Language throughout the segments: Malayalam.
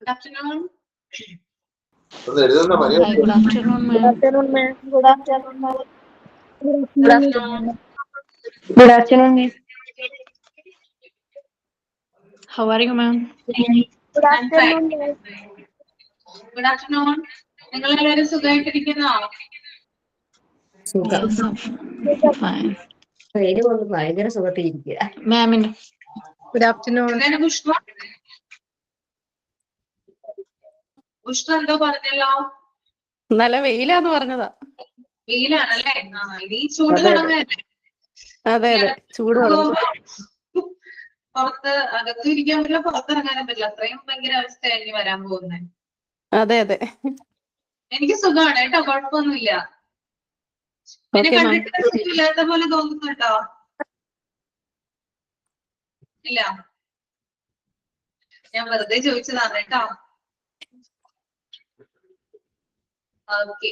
Good afternoon. Hi, good afternoon, ma'am. Good afternoon, ma'am. Good afternoon, ma'am. Good afternoon. Good afternoon, ma'am. How are you, ma'am? Good I'm fine. afternoon, ma'am. Good afternoon. നിങ്ങൾ എല്ലാവരും സുഖമായിട്ടിരിക്കുന്നോ? Yes, fine. ഭയങ്കര സുഖത്തിരിക്കുക. Ma'am, Good afternoon. എന്താണ് പുഷ്പ? പുഷ്പ എന്തോ പറഞ്ഞല്ലോ? നല്ല വെയിലാന്ന് പറഞ്ഞതാ. വെയിലാണല്ലേ? ഇനി ചൂട് അതെ, അതെ. തുടങ്ങല്ലേ? അതെ അതെ, ചൂട് തുടങ്ങും. പുറത്ത് അകത്തും ഇരിക്കാൻ പറ്റില്ല, പുറത്തിറങ്ങാനും പറ്റില്ല. അത്രയും ഭയങ്കര അവസ്ഥയാണ് ഇനി വരാൻ പോകുന്നത്. അതെ അതെ. എനിക്ക് സുഖമാണ് കേട്ടോ, കുഴപ്പമൊന്നുമില്ല. എന്നെ Okay, ma'am. കണ്ടിട്ട് സുഖമില്ലാത്ത പോലെ തോന്നുന്നുണ്ടോ? ഇല്ല, ഞാൻ വെറുതെ ചോദിച്ചതാണ് കേട്ടോ. ഓക്കെ,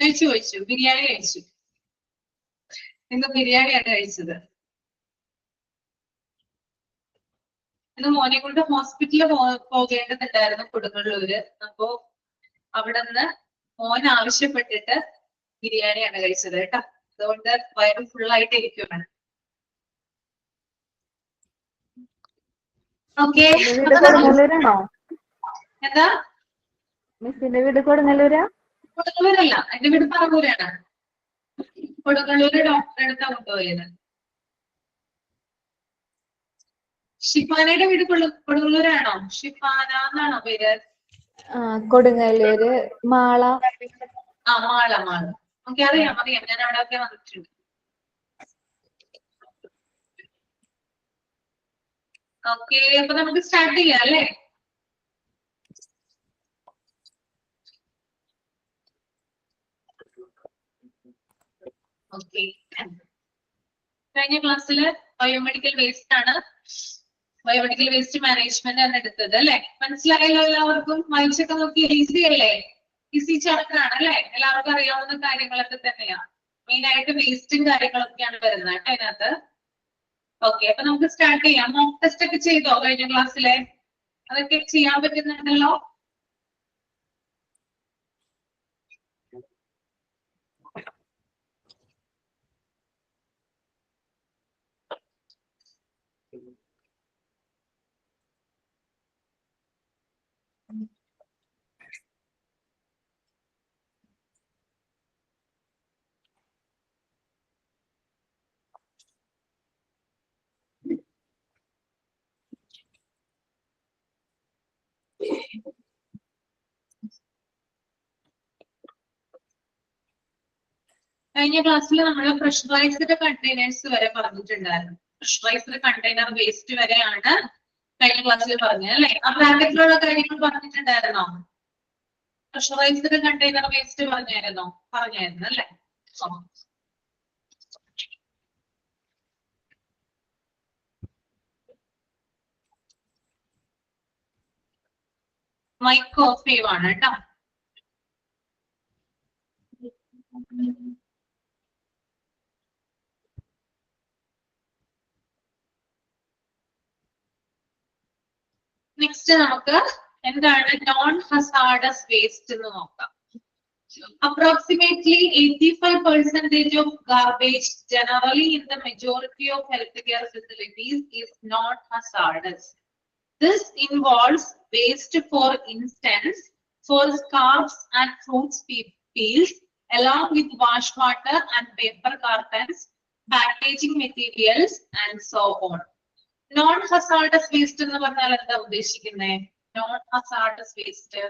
കഴിച്ചു ബിരിയാണി കഴിച്ചു. ഇന്ന് ബിരിയാണിയാണ് കഴിച്ചത്. ഇന്ന് മോനെ കൊണ്ട് ഹോസ്പിറ്റലിൽ പോകേണ്ടതുണ്ടായിരുന്നു കൊടുങ്ങല്ലൂര്. അപ്പോ അവിടെ നിന്ന് മോൻ ആവശ്യപ്പെട്ടിട്ട് ബിരിയാണിയാണ് കഴിച്ചത് കേട്ടോ. അതുകൊണ്ട് വയറ് ഫുള്ളായിട്ട് ഇരിക്കുകയാണ്. ഓക്കെ, കൊടുങ്ങല്ലൂരാണോ? എന്താ? മിസ്സിന്റെ വീട് കൊടുങ്ങല്ലൂരാ? കൊടുങ്ങല്ലൂരല്ല, എന്റെ വീട് പറവൂരാണ്. കൊടുങ്ങല്ലൂര് ഡോക്ടറെ അടുത്താ കൊണ്ടുപോയത്. ഷിഫാനയുടെ വീട് കൊടുങ്ങല്ലൂരാണോ? ഷിഫാന എന്നാണോ പേര്? കൊടുങ്ങല്ലൂര് മാള. മാള. ഓക്കെ, അറിയാം. ഞാൻ അവിടെ ഒക്കെ വന്നിട്ടുണ്ട്. ഓക്കെ, അപ്പൊ നമുക്ക് സ്റ്റാർട്ട് ചെയ്യാം അല്ലേ? ഓക്കെ, കഴിഞ്ഞ ക്ലാസ്സിൽ ബയോമെഡിക്കൽ വേസ്റ്റ് ആണ്, ബയോമെഡിക്കൽ വേസ്റ്റ് മാനേജ്മെന്റ് ആണ് എടുത്തത് അല്ലെ? മനസ്സിലായല്ലോ എല്ലാവർക്കും? വായിച്ചൊക്കെ നോക്കി ഈസി അല്ലേ? ഈസി ചാപ്റ്റർ ആണ് അല്ലെ? എല്ലാവർക്കും അറിയാവുന്ന കാര്യങ്ങളൊക്കെ തന്നെയാണ്. മെയിൻ ആയിട്ട് വേസ്റ്റും കാര്യങ്ങളൊക്കെയാണ് വരുന്നത് കേട്ടോ അതിനകത്ത്. ഓക്കെ, അപ്പൊ നമുക്ക് സ്റ്റാർട്ട് ചെയ്യാം. മോക്ക് ടെസ്റ്റ് ഒക്കെ ചെയ്തോ കഴിഞ്ഞ ക്ലാസ്സിലെ? അതൊക്കെ ചെയ്യാൻ പറ്റുന്നുണ്ടല്ലോ? കഴിഞ്ഞ ക്ലാസ്സിൽ നമ്മൾ പ്രഷറൈസ്ഡ് കണ്ടെയ്നേഴ്സ് വരെ പറഞ്ഞിട്ടുണ്ടായിരുന്നു. പ്രഷറൈസ്ഡ് കണ്ടെയ്നർ വേസ്റ്റ് വരെയാണ് കഴിഞ്ഞ ക്ലാസ്സിൽ പറഞ്ഞത് അല്ലെ? ആ ബ്രാക്കറ്റിലുള്ള കാര്യങ്ങൾ പറഞ്ഞിട്ടുണ്ടായിരുന്നോ? പ്രഷറൈസ്ഡ് കണ്ടെയ്നർ വേസ്റ്റ് പറഞ്ഞായിരുന്നു അല്ലെ? മൈക്ക് ഓഫ് ചെയ്യുവാണ് കേട്ടോ. നെക്സ്റ്റ് നമുക്ക് എന്താണ് നോൺ ഹസാർഡസ് വേസ്റ്റ് എന്ന് നോക്കാം. Approximately 85% of garbage generally in the majority of healthcare facilities is not hazardous. This involves waste, for instance, for scarves and fruits peels, along with wash water and paper cartons, packaging materials, and so on. Non-hazardous waste എന്ന് പറഞ്ഞാൽ എന്താ ഉദ്ദേശിക്കുന്നത്? Non-hazardous waste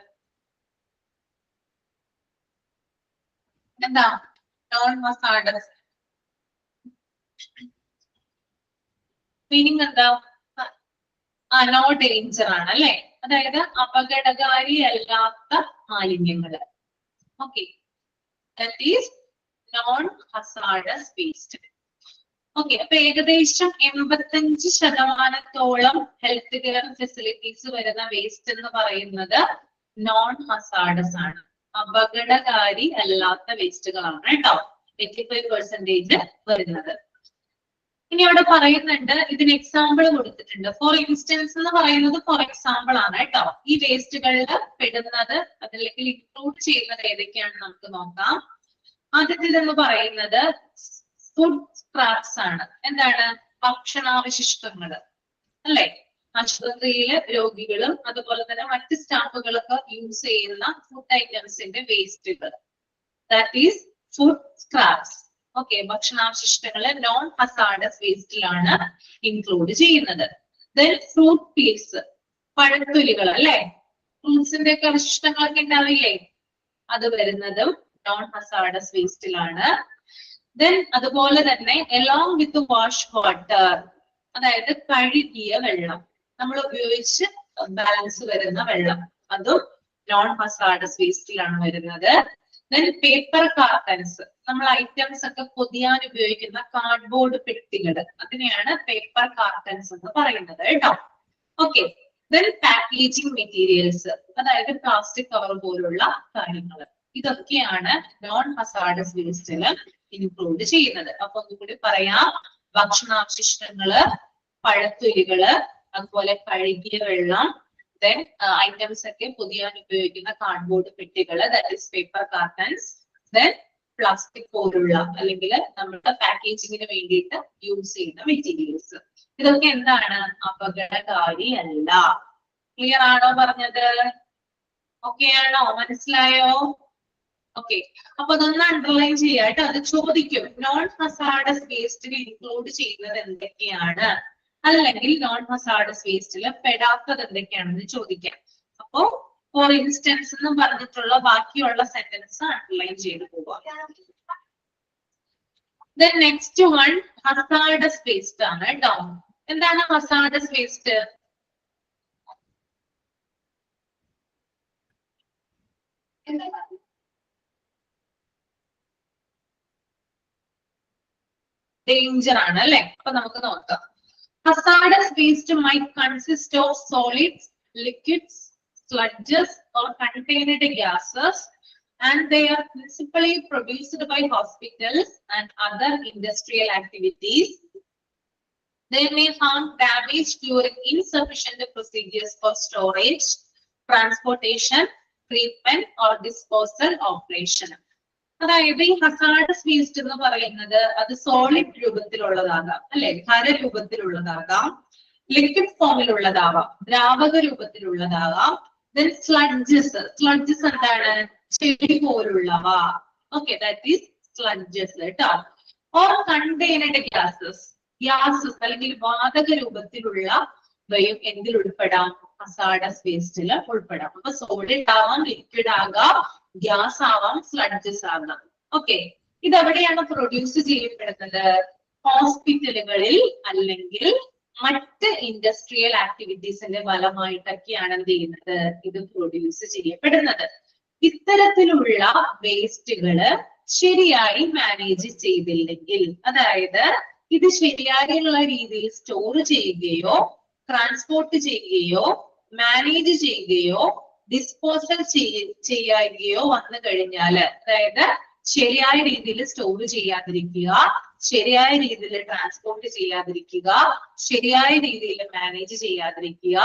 എന്താ? Non-hazardous മീനിങ് എന്താ? നോ ഡേഞ്ചർ ആണ് അല്ലെ? അതായത് അപകടകാരിയല്ലാത്ത മാലിന്യങ്ങള്. Okay, that is known hazardous waste. Okay, അപ്പൊ ഏകദേശം 85% ഹെൽത്ത് കെയർ ഫെസിലിറ്റീസ് വരുന്ന വേസ്റ്റ് എന്ന് പറയുന്നത് നോൺ ഹസാർഡസ് ആണ്, അപകടകാരി അല്ലാത്ത വേസ്റ്റുകളാണ് കേട്ടോ. 85% വരുന്നത്. ഇനി അവിടെ പറയുന്നുണ്ട്, ഇതിന് എക്സാമ്പിൾ കൊടുത്തിട്ടുണ്ട്. ഫോർ ഇൻസ്റ്റൻസ് എന്ന് പറയുന്നത് ഫോർ എക്സാമ്പിൾ ആണ് കേട്ടോ. ഈ വേസ്റ്റുകളിൽ പെടുന്നത് അതല്ലെങ്കിൽ ഇൻക്ലൂഡ് ചെയ്യുന്നത് ഏതൊക്കെയാണ് നമുക്ക് നോക്കാം. ആദ്യത്തേതെന്ന് പറയുന്നത് ഫുഡ് സ്ക്രാപ്സ് ആണ്. എന്താണ്? ഭക്ഷണാവശിഷ്ടങ്ങൾ അല്ലെ? ആശുപത്രിയിലെ രോഗികളും അതുപോലെ തന്നെ മറ്റ് സ്റ്റാഫുകളൊക്കെ യൂസ് ചെയ്യുന്ന ഫുഡ് ഐറ്റംസിന്റെ വേസ്റ്റുകൾ, that is food scraps. Okay, ഭക്ഷണാവശിഷ്ടങ്ങള് നോൺ ഹസാർഡസ് വേസ്റ്റിലാണ് ഇൻക്ലൂഡ് ചെയ്യുന്നത്. ദെൻ ഫ്രൂട്ട് പീൽസ്, പഴത്തൊലികൾ അല്ലെ? ഫ്രൂട്ട്സിന്റെ ഒക്കെ അവശിഷ്ടങ്ങളൊക്കെ ഉണ്ടാവില്ലേ? അത് വരുന്നതും നോൺ ഹസാർഡസ് വേസ്റ്റിലാണ്. ദെൻ അതുപോലെ തന്നെ എലോങ് വിത്ത് വാഷ് വാട്ടർ, അതായത് കഴുകിയ വെള്ളം, നമ്മൾ ഉപയോഗിച്ച് ബാലൻസ് വരുന്ന വെള്ളം, അതും നോൺ ഹസാർഡസ് വേസ്റ്റിലാണ് വരുന്നത്. ദെൻ പേപ്പർ കാർട്ടൻസ്, നമ്മൾ ഐറ്റംസ് ഒക്കെ പൊതിയാൻ ഉപയോഗിക്കുന്ന കാർഡ്ബോർഡ് പെട്ടികൾ, അതിനെയാണ് പേപ്പർ കാർട്ടൻസ് എന്ന് പറയുന്നത് കേട്ടോ. ഓക്കെ, ദെൻ പാക്കേജിംഗ് മെറ്റീരിയൽസ്, അതായത് പ്ലാസ്റ്റിക് കവർ പോലുള്ള കാര്യങ്ങൾ, ഇതൊക്കെയാണ് നോൺ ഹസാർഡസ് വേസ്റ്റിൽ ഇൻക്ലൂഡ് ചെയ്യുന്നത്. അപ്പൊ ഒന്നുകൂടി പറയാം, ഭക്ഷണാവശിഷ്ടങ്ങള്, പഴത്തൊലികള്, അതുപോലെ കഴുകിയ വെള്ളം, ദെൻ ഐറ്റംസ് ഒക്കെ പൊതിയാൻ ഉപയോഗിക്കുന്ന കാർഡ്ബോർഡ് പെട്ടികള്, that is paper cartons, then plastic പോലുള്ള അല്ലെങ്കിൽ നമ്മുടെ പാക്കേജിങ്ങിന് വേണ്ടിയിട്ട് യൂസ് ചെയ്യുന്ന മെറ്റീരിയൽസ്. ഇതൊക്കെ എന്താണ്? അപകടകാരിയല്ല. ക്ലിയർ ആണോ പറഞ്ഞത്? ഓക്കെ ആണോ? മനസ്സിലായോ? ഓക്കെ, അപ്പൊ അതൊന്ന് അണ്ടർലൈൻ ചെയ്യാട്ടോ. അത് ചോദിക്കും, നോൺ ഹസാർഡസ് വേസ്റ്റിൽ ഇൻക്ലൂഡ് ചെയ്യുന്നത് എന്തൊക്കെയാണ്, അല്ലെങ്കിൽ നോൺ ഹസാർഡസ് വേസ്റ്റിൽ പെടാത്തത് എന്തൊക്കെയാണെന്ന് ചോദിക്കാം. അപ്പോ ഫോർ ഇൻസ്റ്റൻസ് എന്ന് പറഞ്ഞിട്ടുള്ള ബാക്കിയുള്ള സെന്റൻസ് അണ്ടർലൈൻ ചെയ്ത് പോവാം. Then next one hazardous waste ആണ് കേട്ടോ. എന്താണ് hazardous waste? ഡേഞ്ചർ ആണ് അല്ലെ? അപ്പൊ നമുക്ക് നോക്കാം. Hazardous waste might consist of solids, liquids, sludges or contained gases, and they are principally produced by hospitals and other industrial activities. They may harm damage during insufficient procedures for storage, transportation, treatment or disposal operation. അതായത് ഈ ഹസാർഡസ് വേസ്റ്റ് എന്ന് പറയുന്നത് അത് സോളിഡ് രൂപത്തിലുള്ളതാകാം അല്ലെ, ഖരരൂപത്തിലുള്ളതാകാം, ലിക്വിഡ് ഫോമിലുള്ളതാവാം, ദ്രാവക രൂപത്തിലുള്ളതാകാം. ദെൻ സ്ലഡ്ജസ്, സ്ലഡ്ജസ് എന്താണ്? ചെളി പോലുള്ളവ. ഓക്കെ, ദാറ്റ് ഈസ് സ്ലഡ്ജസ് കേട്ടോ. ഓർ കണ്ടെയ്നഡ് ഗ്യാസസ്, ഗ്യാസസ് അല്ലെങ്കിൽ വാതക രൂപത്തിലുള്ളവയും എന്തിൽ ഉൾപ്പെടാം? ഹസാർഡസ് വേസ്റ്റിൽ ഉൾപ്പെടാം. അപ്പൊ സോളിഡ് ആവാം, ലിക്വിഡ് ആകാം, ഗ്യാസ് ആവാം, സ്ലഡ്ജസ് ആകാം. ഓക്കെ, ഇതെവിടെയാണ് പ്രൊഡ്യൂസ് ചെയ്യപ്പെടുന്നത്? ഹോസ്പിറ്റലുകളിൽ അല്ലെങ്കിൽ മറ്റ് ഇൻഡസ്ട്രിയൽ ആക്ടിവിറ്റീസിന്റെ ഫലമായിട്ടൊക്കെയാണ് എന്ത് ചെയ്യുന്നത്? ഇത് പ്രൊഡ്യൂസ് ചെയ്യപ്പെടുന്നത്. ഇത്തരത്തിലുള്ള വേസ്റ്റുകള് ശരിയായി മാനേജ് ചെയ്തില്ലെങ്കിൽ, അതായത് ഇത് ശരിയായുള്ള രീതിയിൽ സ്റ്റോർ ചെയ്യുകയോ ട്രാൻസ്പോർട്ട് ചെയ്യുകയോ മാനേജ് ചെയ്യുകയോ ഡിസ്പോസൽ ചെയ്യുകയോ വന്നു കഴിഞ്ഞാല്, അതായത് ശരിയായ രീതിയിൽ സ്റ്റോർ ചെയ്യാതിരിക്കുക, ശരിയായ രീതിയിൽ ട്രാൻസ്പോർട്ട് ചെയ്യാതിരിക്കുക, ശരിയായ രീതിയിൽ മാനേജ് ചെയ്യാതിരിക്കുക,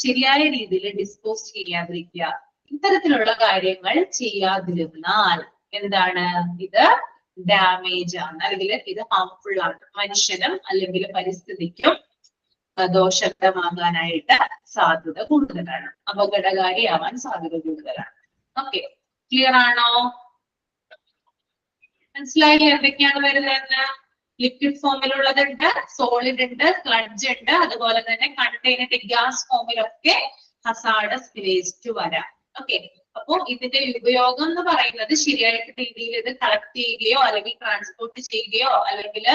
ശരിയായ രീതിയിൽ ഡിസ്പോസ് ചെയ്യാതിരിക്കുക, ഇത്തരത്തിലുള്ള കാര്യങ്ങൾ ചെയ്യാതിരുന്നാൽ എന്താണ്? ഇത് ഡാമേജ് ആണ്, അല്ലെങ്കിൽ ഇത് ഹാർംഫുൾ ആണ്. മനുഷ്യനും അല്ലെങ്കിൽ പരിസ്ഥിതിക്കും ദോഷകരമാകാനായിട്ട് സാധ്യത കൂടുതലാണ്, അപകടകാരിയാവാൻ സാധ്യത കൂടുതലാണ്. ഓക്കെ, ക്ലിയർ ആണോ? മനസ്സിലായില്ലേ എന്തൊക്കെയാണ് വരുന്നതെന്ന്? ലിക്വിഡ് ഫോമിലുള്ളതുണ്ട്, സോളിഡ് ഉണ്ട്, സ്ലഡ്ജ് ഉണ്ട്, അതുപോലെ തന്നെ കണ്ടെയ്നഡ് ഗ്യാസ് ഫോമിലൊക്കെ ഹസാർഡസ് വേസ്റ്റ് വരാം. ഓക്കെ, അപ്പോ ഇതിന്റെ ഉപയോഗം എന്ന് പറയുന്നത് ശരിയായിട്ട് രീതിയിൽ ഇത് കളക്ട് ചെയ്യുകയോ അല്ലെങ്കിൽ ട്രാൻസ്പോർട്ട് ചെയ്യുകയോ അല്ലെങ്കിൽ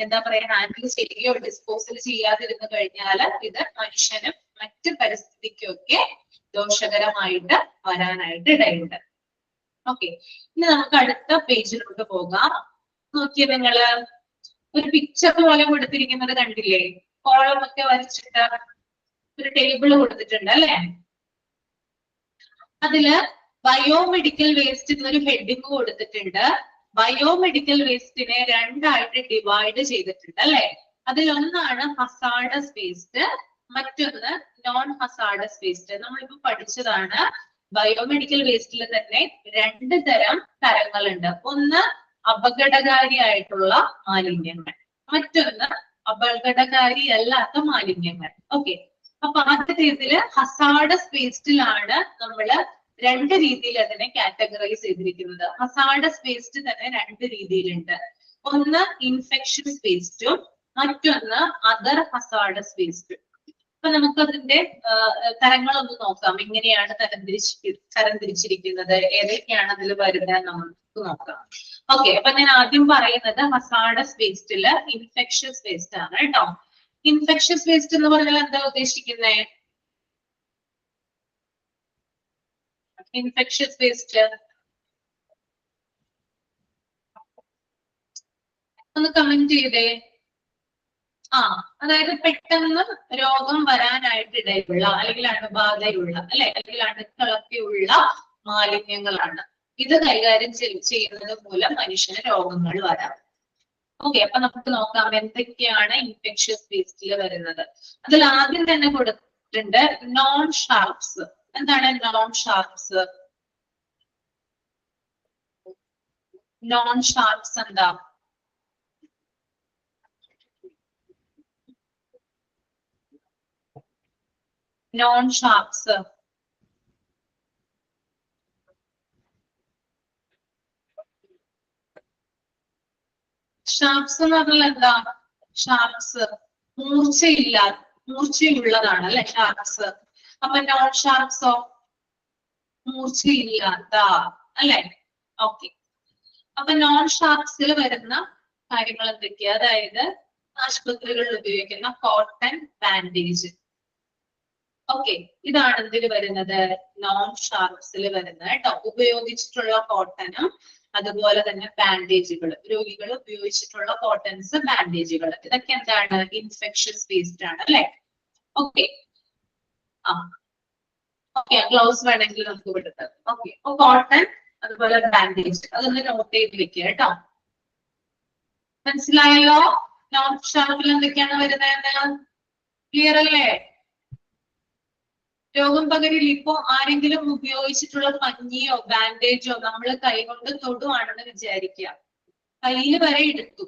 എന്താ പറയാ ഹാൻഡിൽ ചെയ്യുകയോ ഡിസ്പോസൽ ചെയ്യാതിരുന്നു കഴിഞ്ഞാൽ ഇത് മനുഷ്യനും മറ്റ് പരിസ്ഥിതിക്കും ഒക്കെ ദോഷകരമായിട്ട് വരാനായിട്ട് ഇടയുണ്ട്. ഓക്കെ, ഇനി നമുക്ക് അടുത്ത പേജിലോട്ട് പോകാം. നോക്കിയ നിങ്ങള് ഒരു പിക്ചർ പോലെ കൊടുത്തിരിക്കുന്നത് കണ്ടില്ലേ? കോളം ഒക്കെ വരച്ചിട്ട് ഒരു ടേബിൾ കൊടുത്തിട്ടുണ്ട് അല്ലെ? അതില് ബയോമെഡിക്കൽ വേസ്റ്റ് എന്നൊരു ഹെഡിങ് കൊടുത്തിട്ടുണ്ട്. ബയോമെഡിക്കൽ വേസ്റ്റിനെ രണ്ടായിട്ട് ഡിവൈഡ് ചെയ്തിട്ടുണ്ട് അല്ലെ? അതിലൊന്നാണ് ഹസാർഡസ് വേസ്റ്റ്, മറ്റൊന്ന് നോൺ ഹസാർഡസ് വേസ്റ്റ്. നമ്മളിപ്പോ പഠിച്ചതാണ് ബയോമെഡിക്കൽ വേസ്റ്റിൽ തന്നെ 2 തരം തരങ്ങളുണ്ട്. ഒന്ന് അപകടകാരിയായിട്ടുള്ള മാലിന്യങ്ങൾ, മറ്റൊന്ന് അപകടകാരി അല്ലാത്ത മാലിന്യങ്ങൾ. ഓക്കെ, അപ്പൊ ആദ്യത്തേതില് ഹസാർഡസ് വേസ്റ്റിലാണ് നമ്മള് 2 രീതിയിൽ അതിനെ കാറ്റഗറൈസ് ചെയ്തിരിക്കുന്നത്. ഹസാർഡസ് വേസ്റ്റ് തന്നെ 2 രീതിയിലുണ്ട്. ഒന്ന് ഇൻഫെക്ഷസ് വേസ്റ്റും മറ്റൊന്ന് അതർ ഹസാർഡസ് വേസ്റ്റും. അപ്പൊ നമുക്ക് അതിന്റെ തരങ്ങളൊന്ന് നോക്കാം, എങ്ങനെയാണ് തരംതിരിച്ചിരിക്കുന്നത്, ഏതൊക്കെയാണ് അതിൽ വരുന്നത് നമുക്ക് നോക്കാം. ഓക്കെ, അപ്പൊ ഞാൻ ആദ്യം പറയുന്നത് ഹസാർഡസ് വേസ്റ്റില് ഇൻഫെക്ഷസ് വേസ്റ്റ് ആണ് കേട്ടോ. ഇൻഫെക്ഷസ് വേസ്റ്റ് എന്ന് പറഞ്ഞാൽ എന്താ ഉദ്ദേശിക്കുന്നത്? ഇൻഫെക്ഷസ് വേസ്റ്റ് ഒന്ന് കമന്റ് ചെയ്തേ. അതായത് പെട്ടെന്ന് രോഗം വരാനായിട്ട് ഇടയുള്ള അല്ലെങ്കിൽ അണുബാധയുള്ള അല്ലെങ്കിൽ അണുക്കളൊക്കെയുള്ള മാലിന്യങ്ങളാണ്. ഇത് കൈകാര്യം ചെയ്യുന്നത് മൂലം മനുഷ്യന് രോഗങ്ങൾ വരാം. ഓക്കെ, അപ്പൊ നമുക്ക് നോക്കാം എന്തൊക്കെയാണ് ഇൻഫെക്ഷസ് വേസ്റ്റിൽ വരുന്നത്. അതിൽ ആദ്യം തന്നെ കൊടുത്തിട്ടുണ്ട് നോൺ ഷാർപ്സ്. എന്താണ് നോൺ ഷാർപ്സ്? നോൺ ഷാർപ്സ് എന്താ? നോൺ ഷാർപ്സ് ഷാർപ്സ് എന്ന് പറഞ്ഞാൽ എന്താ? ഷാർപ്സ് മൂർച്ചയുള്ളതാണ് അല്ലെ ഷാർപ്സ്. അപ്പൊ നോൺ ഷാർപ്സോ? മൂർച്ചയില്ലാത്ത അല്ലെ. ഓക്കെ, അപ്പൊ നോൺ ഷാർപ്സിൽ വരുന്ന കാര്യങ്ങൾ എന്തൊക്കെയാ? അതായത് ആശുപത്രികളിൽ ഉപയോഗിക്കുന്ന കോട്ടൺ ബാൻഡേജ്. ഓക്കെ, ഇതാണ് ഇതിൽ വരുന്നത്, നോൺ ഷാർപ്സിൽ വരുന്നത് കേട്ടോ. ഉപയോഗിച്ചിട്ടുള്ള കോട്ടനും അതുപോലെ തന്നെ ബാൻഡേജുകൾ, രോഗികൾ ഉപയോഗിച്ചിട്ടുള്ള കോട്ടൺസ്, ബാൻഡേജുകൾ, ഇതൊക്കെ എന്താണ്? ഇൻഫെക്ഷസ് വേസ്റ്റ് ആണ് അല്ലെ. ഓക്കെ, ഓക്കെ, ഗ്ലൗസ് വേണമെങ്കിൽ നമുക്ക് വിടുന്നത്. ഓക്കെ, കോട്ടൺ അതുപോലെ ബാൻഡേജ് അതൊന്ന് നോട്ട് ചെയ്ത് വെക്കുക കേട്ടോ. മനസ്സിലായല്ലോ നോൺ ഷാർപ്പിൽ എന്തൊക്കെയാണ് വരുന്നത്? ക്ലിയർ അല്ലേ? രോഗം പകരില്ല. ഇപ്പോ ആരെങ്കിലും ഉപയോഗിച്ചിട്ടുള്ള പഞ്ഞിയോ ബാൻഡേജോ നമ്മൾ കൈകൊണ്ട് തൊടുവാണെന്ന് വിചാരിക്കുക, കയ്യിൽ വരെ എടുത്തു,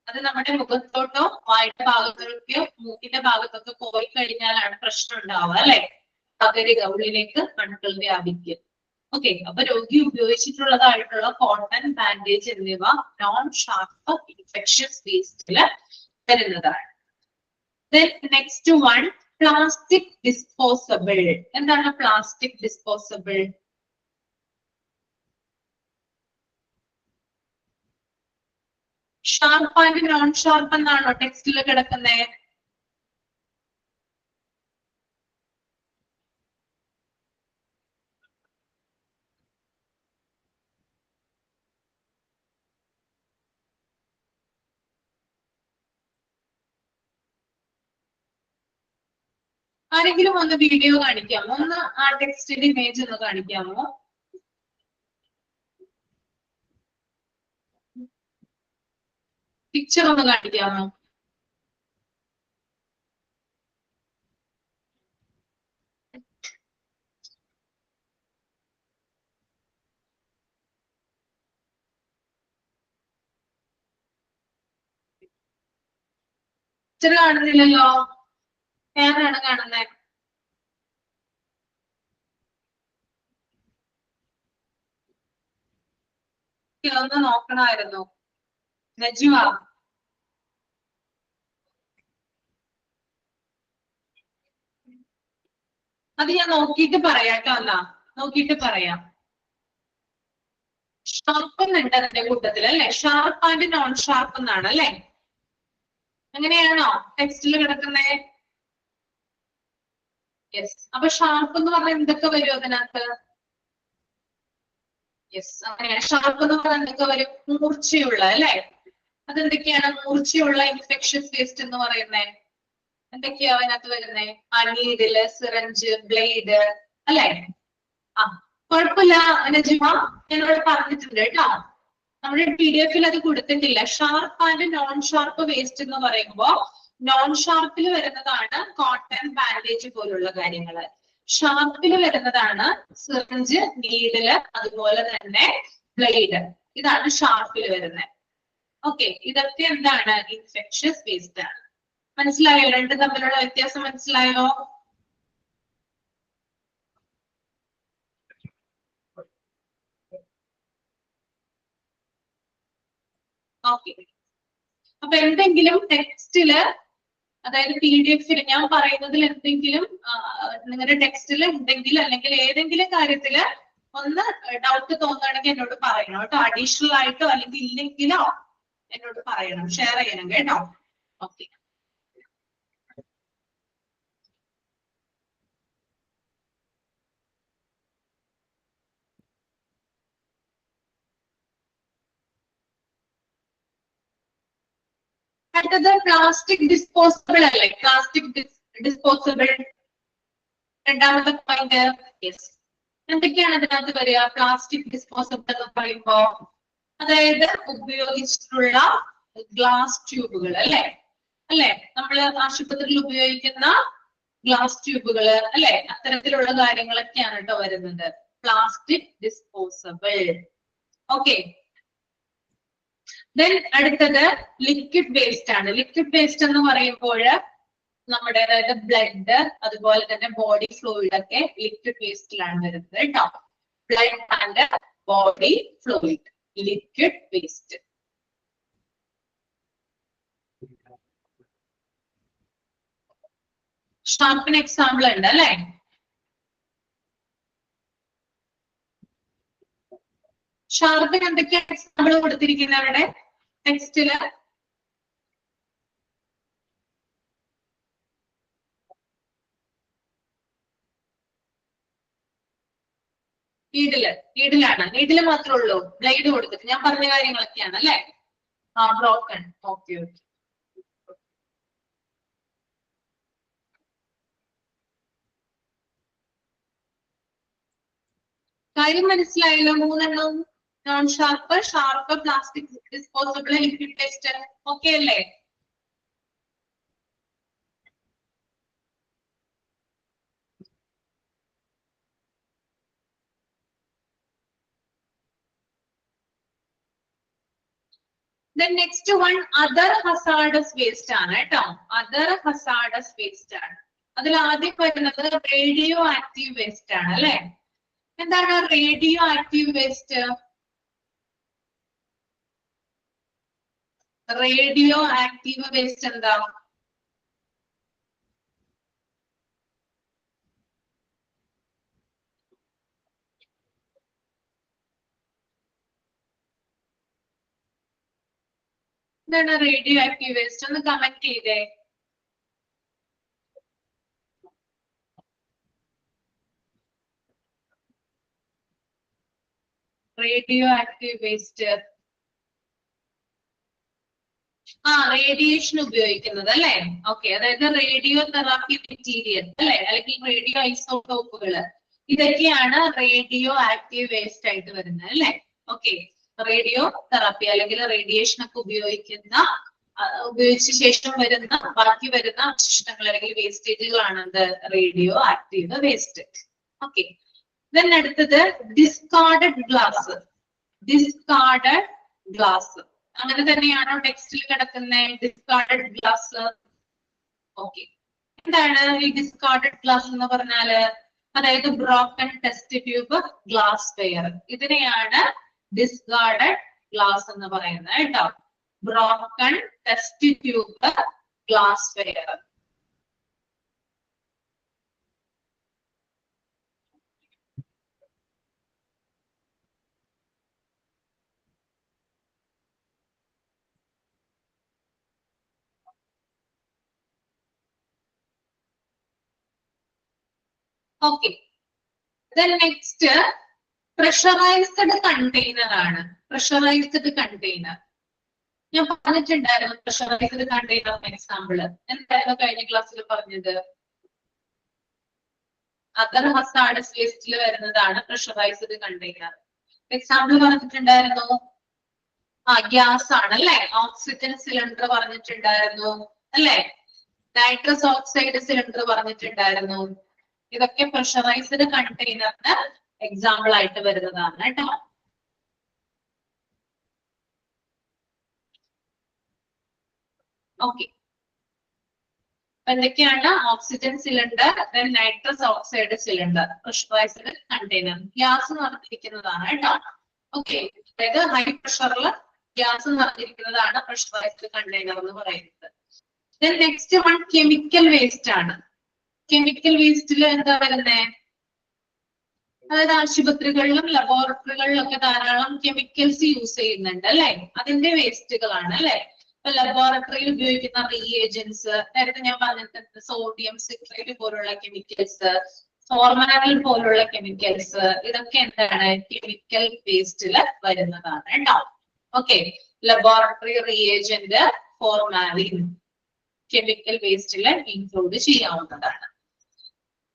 അത് നമ്മുടെ മുഖത്തോട്ടോ വായുടെ ഭാഗത്തോട്ടോ മൂക്കിന്റെ ഭാഗത്തൊക്കെ പോയി കഴിഞ്ഞാലാണ് പ്രശ്നം ഉണ്ടാവുക അല്ലെ. പകരുക, ഉള്ളിലേക്ക് അണുക്കൾ വ്യാപിക്കുക. ഓക്കെ, അപ്പൊ രോഗി ഉപയോഗിച്ചിട്ടുള്ളതായിട്ടുള്ള കോട്ടൺ, ബാൻഡേജ് എന്നിവ നോൺ ഷാർപ്പ് ഇൻഫെക്ഷസ് വേസ്റ്റില് വരുന്നതാണ്. Next one, plastic disposable. എന്താണ് plastic disposable? Sharp and non sharp എന്നാണോ ടെക്സ്റ്റിൽ കിടക്കുന്നത്? ആരെങ്കിലും ഒന്ന് വീഡിയോ കാണിക്കാമോ? ഒന്ന് ആ ടെക്സ്റ്റിന്റെ ഇമേജ് ഒന്ന് കാണിക്കാമോ? പിക്ചർ ഒന്ന് കാണിക്കാമോ? പിക്ചർ കാണുന്നില്ലല്ലോ, ഞാനാണ് കാണുന്നത്. ഒന്ന് നോക്കണമായിരുന്നു. നജുവ, അത് ഞാൻ നോക്കിയിട്ട് പറയാം കേട്ടോ. എന്നാ നോക്കിയിട്ട് പറയാം. ഷാർപ്പ് എന്നുണ്ട് അതിന്റെ കൂട്ടത്തിൽ അല്ലെ. ഷാർപ്പ് ആൻഡ് നോൺ ഷാർപ്പ് എന്നാണ് അല്ലെ. അങ്ങനെയാണോ ടെക്സ്റ്റിൽ കിടക്കുന്നേ? യെസ്. അപ്പൊ ഷാർപ്പ് എന്ന് പറഞ്ഞാൽ എന്തൊക്കെ വരും അതിനകത്ത്? യെസ്, അങ്ങനെയാണ്. ഷാർപ്പ് എന്ന് പറഞ്ഞാൽ എന്തൊക്കെ വരും? മൂർച്ചയുള്ള അല്ലെ. അതെന്തൊക്കെയാണ് മൂർച്ചയുള്ള ഇൻഫെക്ഷസ് വേസ്റ്റ് എന്ന് പറയുന്നത്? എന്തൊക്കെയാ അതിനകത്ത് വരുന്നത്? നീഡില്, സിറഞ്ച്, ബ്ലേഡ് അല്ലെ. കുഴപ്പമില്ല നജിമ, ഞാനിവിടെ പറഞ്ഞിട്ടുണ്ട് കേട്ടോ. നമ്മുടെ PDF-ൽ അത് കൊടുത്തിട്ടില്ല. Sharp and non sharp waste എന്ന് പറയുമ്പോ നോൺ ഷാർപ്പിൽ വരുന്നതാണ് കോട്ടൺ, ബാൻഡേജ് പോലുള്ള കാര്യങ്ങൾ. ഷാർപ്പിൽ വരുന്നതാണ് സിറിഞ്ച്, നീഡില്, അതുപോലെ തന്നെ ബ്ലേഡ്. ഇതാണ് ഷാർപ്പിൽ വരുന്നത്. ഓക്കെ, ഇതൊക്കെ എന്താണ്? ഇൻഫെക്ഷ്യസ് വേസ്റ്റ് ആണ്. മനസ്സിലായോ? രണ്ടും തമ്മിലുള്ള വ്യത്യാസം മനസ്സിലായോ? ഓക്കെ, അപ്പൊ എന്തെങ്കിലും ടെക്സ്റ്റില്, അതായത് PDF-ൽ ഞാൻ പറയുന്നതിൽ എന്തെങ്കിലും നിങ്ങളുടെ ടെക്സ്റ്റിൽ ഉണ്ടെങ്കിൽ അല്ലെങ്കിൽ ഏതെങ്കിലും കാര്യത്തില് ഒന്ന് ഡൗട്ട് തോന്നുകയാണെങ്കിൽ എന്നോട് പറയണം കേട്ടോ. അഡീഷണൽ ആയിട്ടോ അല്ലെങ്കിൽ ഇല്ലെങ്കിലോ എന്നോട് പറയണം, ഷെയർ ചെയ്യണം കേട്ടോ. ഓക്കെ, അടുത്തത് പ്ലാസ്റ്റിക് ഡിസ്പോസിബിൾ അല്ലേ? പ്ലാസ്റ്റിക് ഡിസ്പോസിബിൾ രണ്ടാമത്തെ പോയിന്റ്. യെസ്, എന്തൊക്കെയാണ് അതിനകത്ത് വരിക? പ്ലാസ്റ്റിക് ഡിസ്പോസിബിൾ എന്ന് പറയുമ്പോ അതായത് ഉപയോഗിച്ചിട്ടുള്ള ഗ്ലാസ് ട്യൂബുകൾ അല്ലെ? നമ്മൾ ആശുപത്രിയിൽ ഉപയോഗിക്കുന്ന ഗ്ലാസ് ട്യൂബുകൾ അല്ലെ? അത്തരത്തിലുള്ള കാര്യങ്ങളൊക്കെയാണ് കേട്ടോ വരുന്നത് പ്ലാസ്റ്റിക് ഡിസ്പോസിബിൾ. ഓക്കെ, ദെൻ അടുത്തത് ലിക്വിഡ് വേസ്റ്റ് ആണ്. ലിക്വിഡ് വേസ്റ്റ് എന്ന് പറയുമ്പോൾ നമ്മുടെ അതായത് ബ്ലഡ്, അതുപോലെ തന്നെ ബോഡി ഫ്ലൂയിഡ് ഒക്കെ ലിക്വിഡ് വേസ്റ്റിലാണ് വരുന്നത് കേട്ടോ. Blood and body fluid, liquid waste. ഷാർപ്പിന് എക്സാമ്പിൾ ഉണ്ട് അല്ലെ? ഷാർപ്പിന് എന്തൊക്കെയാണ് എക്സാമ്പിൾ കൊടുത്തിരിക്കുന്നത് അവിടെ ടെക്സ്റ്റില്? നീഡിലാണ്. നീഡില് മാത്രമേ ഉള്ളൂ, ബ്ലേഡ് കൊടുത്തിട്ട് ഞാൻ പറഞ്ഞ കാര്യങ്ങളൊക്കെയാണ് അല്ലെ? ബ്രോക്കൺ. ഓക്കെ, കാര്യം മനസ്സിലായല്ലോ? മൂന്നെണ്ണം: non sharp, sharp, plastic disposable, liquid waste. Okay അല്ലേ? Then next one, other hazardous waste ആണ് കേട്ടോ. Other hazardous waste ആണ്. അതിൽ ആദ്യം വരുന്നത് റേഡിയോ ആക്റ്റീവ് വേസ്റ്റ് ആണ് അല്ലെ? എന്താണ് radio active waste? Radio active waste എന്താ? എന്താണ് റേഡിയോ ആക്റ്റീവ് വേസ്റ്റ്? ഒന്ന് കമന്റ് ചെയ്തേ. റേഡിയോ ആക്റ്റീവ് വേസ്റ്റ് റേഡിയേഷൻ ഉപയോഗിക്കുന്നത് അല്ലെ? ഓക്കെ, അതായത് റേഡിയോ തെറാപ്പി മെറ്റീരിയൽ അല്ലെ, അല്ലെങ്കിൽ റേഡിയോ ഐസോട്ടോപ്പുകൾ, ഇതൊക്കെയാണ് റേഡിയോ ആക്റ്റീവ് വേസ്റ്റ് ആയിട്ട് വരുന്നത് അല്ലെ? ഓക്കെ, റേഡിയോ തെറാപ്പി അല്ലെങ്കിൽ റേഡിയേഷൻ ഒക്കെ ഉപയോഗിച്ച ശേഷം വരുന്ന ബാക്കി വരുന്ന അവശിഷ്ടങ്ങൾ അല്ലെങ്കിൽ വേസ്റ്റേജുകളാണ് എന്ത്? Radio active waste. Okay, then അടുത്തത് ഡിസ്കാർഡഡ് ഗ്ലാസ്. ഡിസ്കാർഡഡ് ഗ്ലാസ് അങ്ങനെ തന്നെയാണോ ടെക്സ്റ്റിൽ കിടക്കുന്നത്? Discarded glass. ഓക്കെ, എന്താണ് ഈ ഡിസ്കാർഡഡ് ഗ്ലാസ് എന്ന് പറഞ്ഞാല്? അതായത് broken test tube, glass wear, ഇതിനെയാണ് ഡിസ്കാർഡഡ് ഗ്ലാസ് എന്ന് പറയുന്നത് കേട്ടോ. Broken test tube, glass wear. Okay, then next pressurized container ആണ്. pressurized container ഞാൻ പറഞ്ഞിട്ടുണ്ടായിരുന്നു. pressurized container എക്സാമ്പിൾ എന്തായിരുന്നു കഴിഞ്ഞ ക്ലാസ്സിൽ പറഞ്ഞത്? അതർ ഹസാർഡസ് വേസ്റ്റിൽ വരുന്നതാണ് pressurized container. എക്സാമ്പിൾ പറഞ്ഞിട്ടുണ്ടായിരുന്നു. ഗ്യാസ് ആണ് അല്ലെ. ഓക്സിജൻ സിലിണ്ടർ പറഞ്ഞിട്ടുണ്ടായിരുന്നു അല്ലെ. നൈട്രസ് ഓക്സൈഡ് സിലിണ്ടർ പറഞ്ഞിട്ടുണ്ടായിരുന്നു. ഇതൊക്കെ പ്രഷറൈസ്ഡ് കണ്ടെയ്നറിന് എക്സാമ്പിൾ ആയിട്ട് വരുന്നതാണ് കേട്ടോ. ഓക്കെ, എന്തൊക്കെയാണ്? Oxygen cylinder, nitrous oxide cylinder, pressurised container. Gas നിറഞ്ഞിരിക്കുന്നതാണ് കേട്ടോ. ഓക്കെ, അതായത് ഹൈ പ്രഷറിൽ ഗ്യാസ് നിറഞ്ഞിരിക്കുന്നതാണ് പ്രഷറൈസ്ഡ് കണ്ടെയ്നർ എന്ന് പറയുന്നത്. നെക്സ്റ്റ് വൺ കെമിക്കൽ വേസ്റ്റ് ആണ്. കെമിക്കൽ വേസ്റ്റിൽ എന്താ വരുന്നേ? അതായത് ആശുപത്രികളിലും ലബോറട്ടറികളിലും ഒക്കെ ധാരാളം കെമിക്കൽസ് യൂസ് ചെയ്യുന്നുണ്ട് അല്ലെ. അതിന്റെ വേസ്റ്റുകളാണ് അല്ലെ. ഇപ്പൊ ലബോറട്ടറിയിൽ ഉപയോഗിക്കുന്ന റിയേജൻസ്, നേരത്തെ ഞാൻ പറഞ്ഞിട്ടുണ്ട്, സോഡിയം സിട്രേറ്റ് പോലുള്ള കെമിക്കൽസ്, ഫോർമാലിൻ പോലുള്ള കെമിക്കൽസ്, ഇതൊക്കെ എന്താണ്? കെമിക്കൽ വേസ്റ്റില് വരുന്നതാണ് കേട്ടോ. Okay, laboratory reagent, formalin chemical വേസ്റ്റില് ഇൻക്ലൂഡ് ചെയ്യാവുന്നതാണ്.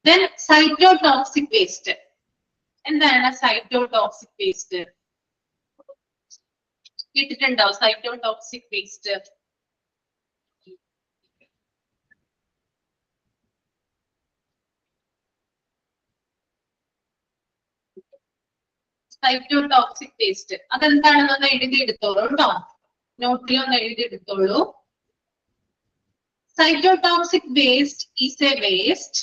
Then cytotoxic waste. എന്താണ് സൈറ്റോടോക്സിക് വേസ്റ്റ്? കേട്ടിട്ടുണ്ടോ സൈറ്റോടോക്സിക് വേസ്റ്റ്? സൈറ്റോടോക്സിക് വേസ്റ്റ് അതെന്താണെന്നൊന്ന് എഴുതിയെടുത്തോളൂ കേട്ടോ. നോട്ടിലൊന്ന് എഴുതിയെടുത്തോളൂ. Cytotoxic waste is a waste.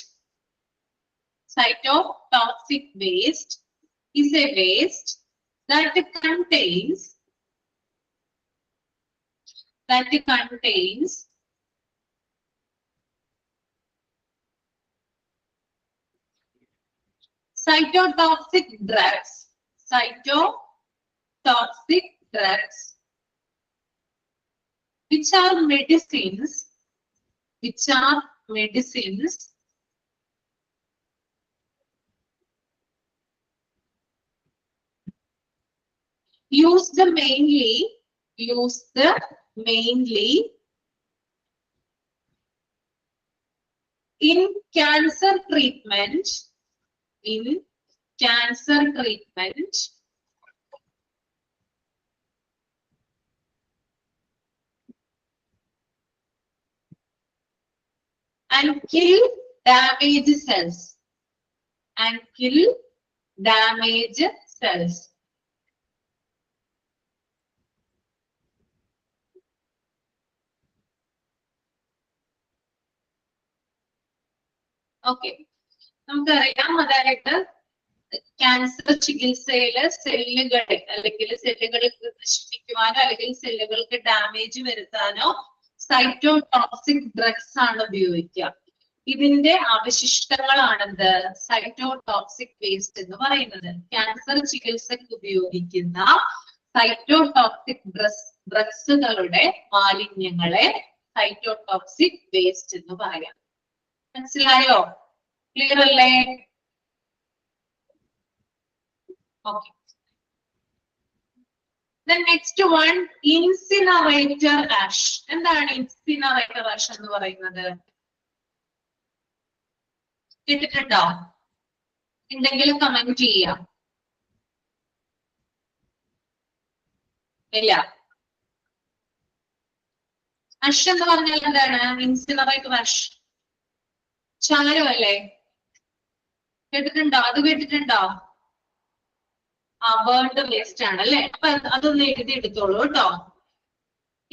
Cytotoxic waste is a waste that contains cytotoxic drugs. Cytotoxic drugs, which are medicines used mainly in cancer treatment, and kill damaged cells. Okay, നമുക്കറിയാം, അതായത് ക്യാൻസർ ചികിത്സയില് സെല്ലുകളെ അല്ലെങ്കിൽ സെല്ലുകളെ നശിപ്പിക്കുവാനോ അല്ലെങ്കിൽ സെല്ലുകൾക്ക് ഡാമേജ് വരുത്താനോ സൈറ്റോടോക്സിക് ഡ്രഗ്സ് ആണ് ഉപയോഗിക്കുക. ഇതിന്റെ അവശിഷ്ടങ്ങളാണെന്ത്? സൈറ്റോടോക്സിക് വേസ്റ്റ് എന്ന് പറയുന്നത്. ക്യാൻസർ ചികിത്സയ്ക്ക് ഉപയോഗിക്കുന്ന സൈറ്റോടോക്സിക് ഡ്രഗ്സുകളുടെ മാലിന്യങ്ങളെ സൈറ്റോടോക്സിക് വേസ്റ്റ് എന്ന് പറയാം. മനസ്സിലായോ? ക്ലിയർ അല്ലേ? Okay. Then next one, incinerator ash. എന്താണ് incinerator ash എന്ന് പറയുന്നത്? കേട്ടിട്ടുണ്ടോ? ഉണ്ടെങ്കിൽ കമന്റ് ചെയ്യാം. ഇല്ല. അഷ് എന്ന് പറഞ്ഞാൽ എന്താണ്? ഇൻസിനറേറ്റർ അഷ് ചാരമല്ലേ? കേട്ടിട്ടുണ്ടോ? അത് കേട്ടിട്ടുണ്ടോ? ബേൺഡ് വേസ്റ്റ് ആണ് അല്ലെ. അപ്പൊ അതൊന്ന് എഴുതിയെടുത്തോളൂ കേട്ടോ.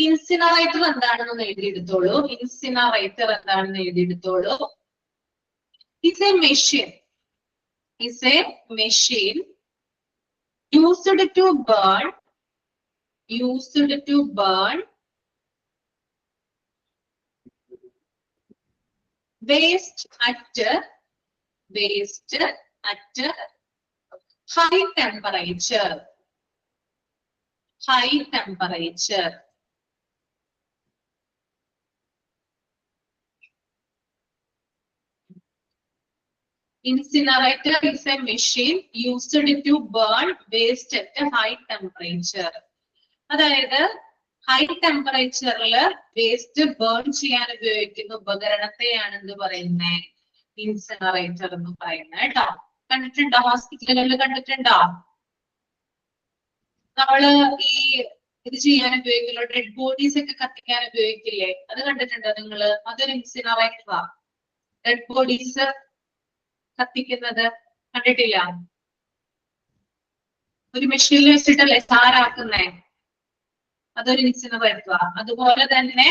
ഇൻസിനറേറ്റർ എന്താണെന്ന് എഴുതിയെടുത്തോളൂ. ഇൻസിനറേറ്റർ എന്താണെന്ന് എഴുതിയെടുത്തോളൂ. Is a machine used to burn waste at high temperature. Incinerator is a machine used to burn waste at a high temperature. അതായത് ഹൈ ടെമ്പറേച്ചറിൽ വേസ്റ്റ് ബേൺ ചെയ്യാൻ ഉപയോഗിക്കുന്ന ഉപകരണത്തെയാണ് എന്ത് പറയുന്നത്? ഇൻസിനറേറ്റർ എന്ന് പറയുന്നത് കേട്ടോ. കണ്ടിട്ടുണ്ടോ? ഹോസ്പിറ്റലുകളിൽ കണ്ടിട്ടുണ്ടോ? നമ്മള് ഈ ഇത് ചെയ്യാൻ ഉപയോഗിക്കില്ലോ, ഡെഡ് ബോഡീസ് ഒക്കെ കത്തിക്കാൻ ഉപയോഗിക്കില്ലേ, അത് കണ്ടിട്ടുണ്ടോ നിങ്ങള്? അതൊരു ഇൻസിനറേറ്ററാ. ഡെഡ് ബോഡീസ് കത്തിക്കുന്നത് കണ്ടിട്ടില്ല? ഒരു മെഷീനിൽ വെച്ചിട്ടല്ലേ ചാരാക്കുന്നേ, അതൊരു ഇൻസിനറേറ്ററാ. അതുപോലെ തന്നെ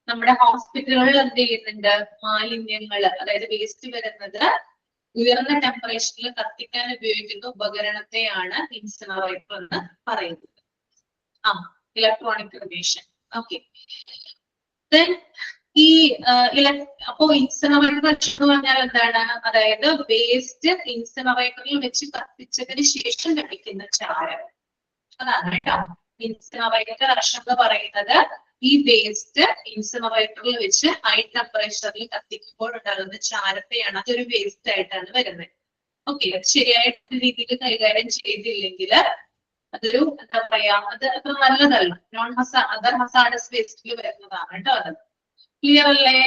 നമ്മുടെ ഹോസ്പിറ്റലുകളിൽ എന്ത് ചെയ്യുന്നുണ്ട്, മാലിന്യങ്ങൾ അതായത് വേസ്റ്റ് വരുന്നത് ഉയർന്ന ടെമ്പറേച്ചറിൽ കത്തിക്കാൻ ഉപയോഗിക്കുന്ന ഉപകരണത്തെയാണ് ഇൻസിനറേറ്റർ എന്ന് പറയുന്നത്. Electronic radiation. ഓക്കെ, ഈ അപ്പോ ഇൻസിനറേറ്റർ എന്ന് പറഞ്ഞാൽ എന്താണ്? അതായത് വേസ്റ്റ് ഇൻസിനറേറ്ററിൽ വെച്ച് കത്തിച്ചതിന് ശേഷം ലഭിക്കുന്ന ചാരം, അതാണ് കേട്ടോ ഇൻസിനറേറ്റർ എന്ന് പറയുന്നത്. ഈ വേസ്റ്റ് ഇൻസിനറേറ്ററിൽ വെച്ച് ഹൈ ടെമ്പറേച്ചറിൽ കത്തിക്കുമ്പോൾ ഉണ്ടാകുന്ന ചാരത്തെയാണ്, അതൊരു വേസ്റ്റ് ആയിട്ടാണ് വരുന്നത്. ഓക്കെ, ശരിയായിട്ട് രീതിയിൽ കൈകാര്യം ചെയ്തില്ലെങ്കിൽ അതൊരു എന്താ പറയാ, അത് അത്ര നല്ലതല്ല. അതർ ഹസാർഡസ് വേസ്റ്റിൽ വരുന്നതാണ് കേട്ടോ അത്. ക്ലിയർ അല്ലേ?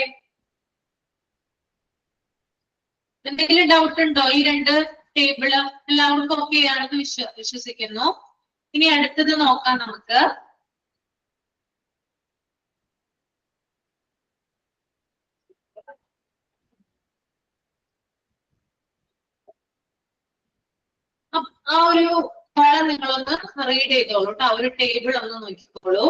എന്തെങ്കിലും ഡൗട്ട് ഉണ്ടോ? ഈ രണ്ട് ടേബിള് എല്ലാവർക്കും ഓക്കെ ആണെന്ന് വിശ്വസിക്കുന്നു. ഇനി അടുത്തത് നോക്കാം നമുക്ക്. ആ ഒരു കോളം നിങ്ങളൊന്ന് റീഡ് ചെയ്തോളൂ കേട്ടോ, ആ ഒരു ടേബിൾ ഒന്ന് നോക്കിക്കോളൂ.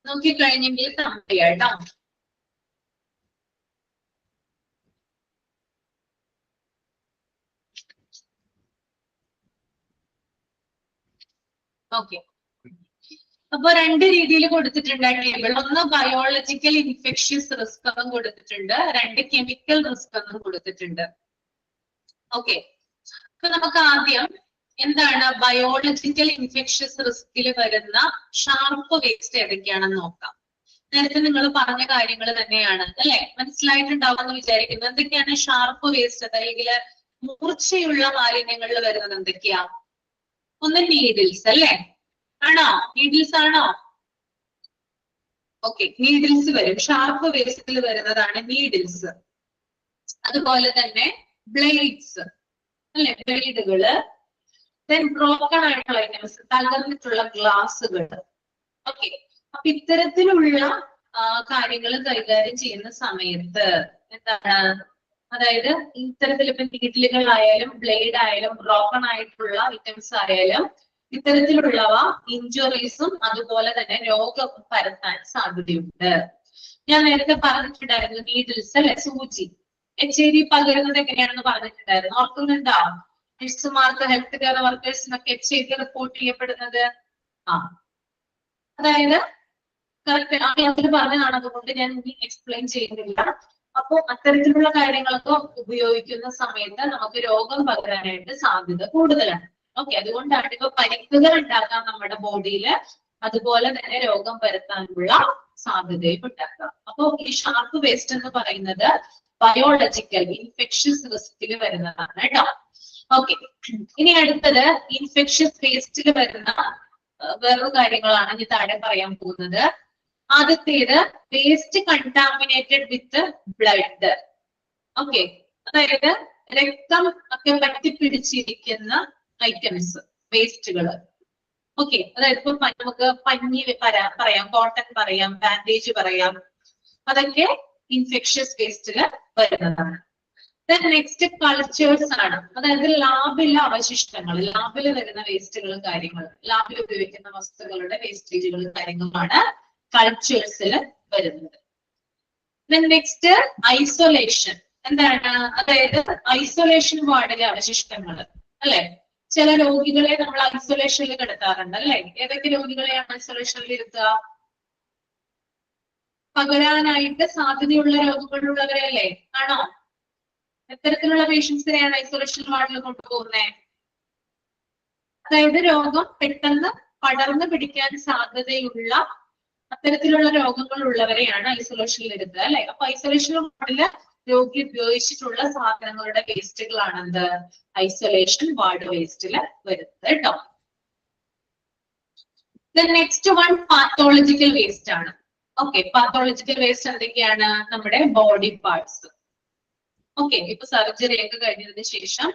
നോക്കിക്കഴിഞ്ഞെങ്കിൽ കേട്ടോ. ഓക്കെ, അപ്പൊ രണ്ട് രീതിയിൽ കൊടുത്തിട്ടുണ്ട് ടേബിൾ. ഒന്ന് ബയോളജിക്കൽ ഇൻഫെക്ഷ്യസ് റിസ്ക് എന്നും കൊടുത്തിട്ടുണ്ട്, രണ്ട് കെമിക്കൽ റിസ്ക് എന്നും കൊടുത്തിട്ടുണ്ട്. ഓക്കെ, അപ്പൊ നമുക്ക് ആദ്യം എന്താണ് ബയോളജിക്കൽ ഇൻഫെക്ഷ്യസ് റിസ്കിൽ വരുന്ന ഷാർപ്പ് വേസ്റ്റ് ഏതൊക്കെയാണെന്ന് നോക്കാം. നേരത്തെ നിങ്ങൾ പറഞ്ഞ കാര്യങ്ങൾ തന്നെയാണ് അല്ലെ, മനസ്സിലായിട്ടുണ്ടാവുമെന്ന് വിചാരിക്കുന്നു. എന്തൊക്കെയാണ് ഷാർപ്പ് വേസ്റ്റ്, അല്ലെങ്കിൽ മൂർച്ചയുള്ള മാലിന്യങ്ങളിൽ വരുന്നത് എന്തൊക്കെയാ? ഒന്ന് നീഡിൽസ് അല്ലേ, ആണോ? നീഡിൽസ് ആണോ? ഓക്കെ, നീഡിൽസ് വരും. ഷാർപ്പ് വേസ്റ്റിൽ വരുന്നതാണ് നീഡിൽസ്. അതുപോലെ തന്നെ ബ്ലേഡ്സ് അല്ലെ, ബ്ലേഡുകള്. ബ്രോക്കൺ ആയിട്ടുള്ള ഐറ്റംസ്, തകർന്നിട്ടുള്ള ഗ്ലാസുകൾ. ഓക്കെ, അപ്പൊ ഇത്തരത്തിലുള്ള കാര്യങ്ങൾ കൈകാര്യം ചെയ്യുന്ന സമയത്ത് എന്താണ്, അതായത് ഇത്തരത്തിൽ ഇപ്പൊ നീഡിലുകളായാലും ബ്ലേഡ് ആയാലും ബ്രോക്കൺ ആയിട്ടുള്ള ഐറ്റംസ് ആയാലും ഇത്തരത്തിലുള്ളവ ഇഞ്ചുറീസും അതുപോലെ തന്നെ രോഗം പരത്താൻ സാധ്യതയുണ്ട്. ഞാൻ നേരത്തെ പറഞ്ഞിട്ടുണ്ടായിരുന്നു നീഡിൽസ് അല്ലെ, സൂചി HIV പകരുന്നത് എങ്ങനെയാണെന്ന് പറഞ്ഞിട്ടുണ്ടായിരുന്നു, ഓർക്കുന്നുണ്ടോ? നഴ്സുമാർക്ക് ഹെൽത്ത് കെയർ വർക്കേഴ്സിനൊക്കെ HIV റിപ്പോർട്ട് ചെയ്യപ്പെടുന്നത്. അതായത് കറക്റ്റ് പറഞ്ഞതാണ്, അതുകൊണ്ട് ഞാൻ എക്സ്പ്ലെയിൻ ചെയ്യുന്നില്ല. അപ്പൊ അത്തരത്തിലുള്ള കാര്യങ്ങളൊക്കെ ഉപയോഗിക്കുന്ന സമയത്ത് നമുക്ക് രോഗം പകരാനായിട്ട് സാധ്യത കൂടുതലാണ്. ഓക്കെ, അതുകൊണ്ടാണ് ഇപ്പൊ പരിക്കുകൾ ഉണ്ടാക്കാം നമ്മുടെ ബോഡിയിൽ, അതുപോലെ തന്നെ രോഗം പരത്താനുള്ള സാധ്യതയും ഉണ്ടാക്കാം. അപ്പൊ ഈ ഷാർപ്പ് വേസ്റ്റ് എന്ന് പറയുന്നത് ബയോളജിക്കൽ ഇൻഫെക്ഷ്യസ് റിസ്കിൽ വരുന്നതാണ് കേട്ടോ. ഓക്കെ, ഇനി അടുത്തത് ഇൻഫെക്ഷ്യസ് വേസ്റ്റിൽ വരുന്ന വേറൊരു കാര്യങ്ങളാണ് ഇനി താഴെ പറയാൻ പോകുന്നത്. ആദ്യത്തേത് വേസ്റ്റ് കണ്ടാമിനേറ്റഡ് വിത്ത് ബ്ലഡ്. ഓക്കെ, അതായത് രക്തം ഒക്കെ പറ്റിപ്പിടിച്ചിരിക്കുന്ന ഐറ്റംസ്, വേസ്റ്റുകൾ. ഓക്കെ, അതായത് ഇപ്പൊ നമുക്ക് പഞ്ഞി പറയാം, കോട്ടൺ പറയാം, ബാൻഡേജ് പറയാം, അതൊക്കെ ഇൻഫെക്ഷ്യസ് വേസ്റ്റില് വരുന്നതാണ്. നെക്സ്റ്റ് കൾച്ചേഴ്സ് ആണ്, അതായത് ലാബിലെ അവശിഷ്ടങ്ങൾ, ലാബിൽ വരുന്ന വേസ്റ്റുകളും കാര്യങ്ങളും, ലാബിൽ ഉപയോഗിക്കുന്ന വസ്തുക്കളുടെ വേസ്റ്റേജുകളും കാര്യങ്ങളുമാണ് കൾച്ചേഴ്സിൽ വരുന്നത്. Next isolation. എന്താണ്, അതായത് ഐസൊലേഷൻ വാർഡിലെ അവശിഷ്ടങ്ങൾ അല്ലെ. ചില രോഗികളെ നമ്മൾ ഐസൊലേഷനിൽ കിടത്താറുണ്ട് അല്ലെ. ഏതൊക്കെ രോഗികളെയാണ് ഐസൊലേഷനിൽ ഇരുത്തുക? പകരാനായിട്ട് സാധ്യതയുള്ള രോഗങ്ങളുള്ളവരല്ലേ? ആണോ? എത്തരത്തിലുള്ള പേഷ്യൻസിനെയാണ് ഐസൊലേഷൻ വാർഡിൽ കൊണ്ടുപോകുന്നത്? അതായത് രോഗം പെട്ടെന്ന് പടർന്നു പിടിക്കാൻ സാധ്യതയുള്ള അത്തരത്തിലുള്ള രോഗങ്ങൾ ഉള്ളവരെയാണ് ഐസൊലേഷനിൽ ഇരുത്തുക അല്ലെ? അപ്പൊ ഐസൊലേഷൻ വാർഡില് രോഗി ഉപയോഗിച്ചിട്ടുള്ള സാധനങ്ങളുടെ വേസ്റ്റുകളാണ് എന്ത്? ഐസൊലേഷൻ വാർഡ് വേസ്റ്റില് വരുന്നത് കേട്ടോ. നെക്സ്റ്റ് വൺ പാത്തോളജിക്കൽ വേസ്റ്റ് ആണ്. ഓക്കെ, പാത്തോളജിക്കൽ വേസ്റ്റ് എന്തൊക്കെയാണ്? നമ്മുടെ ബോഡി പാർട്സ്. ഓക്കെ, ഇപ്പൊ സർജറി ഒക്കെ കഴിഞ്ഞതിന് ശേഷം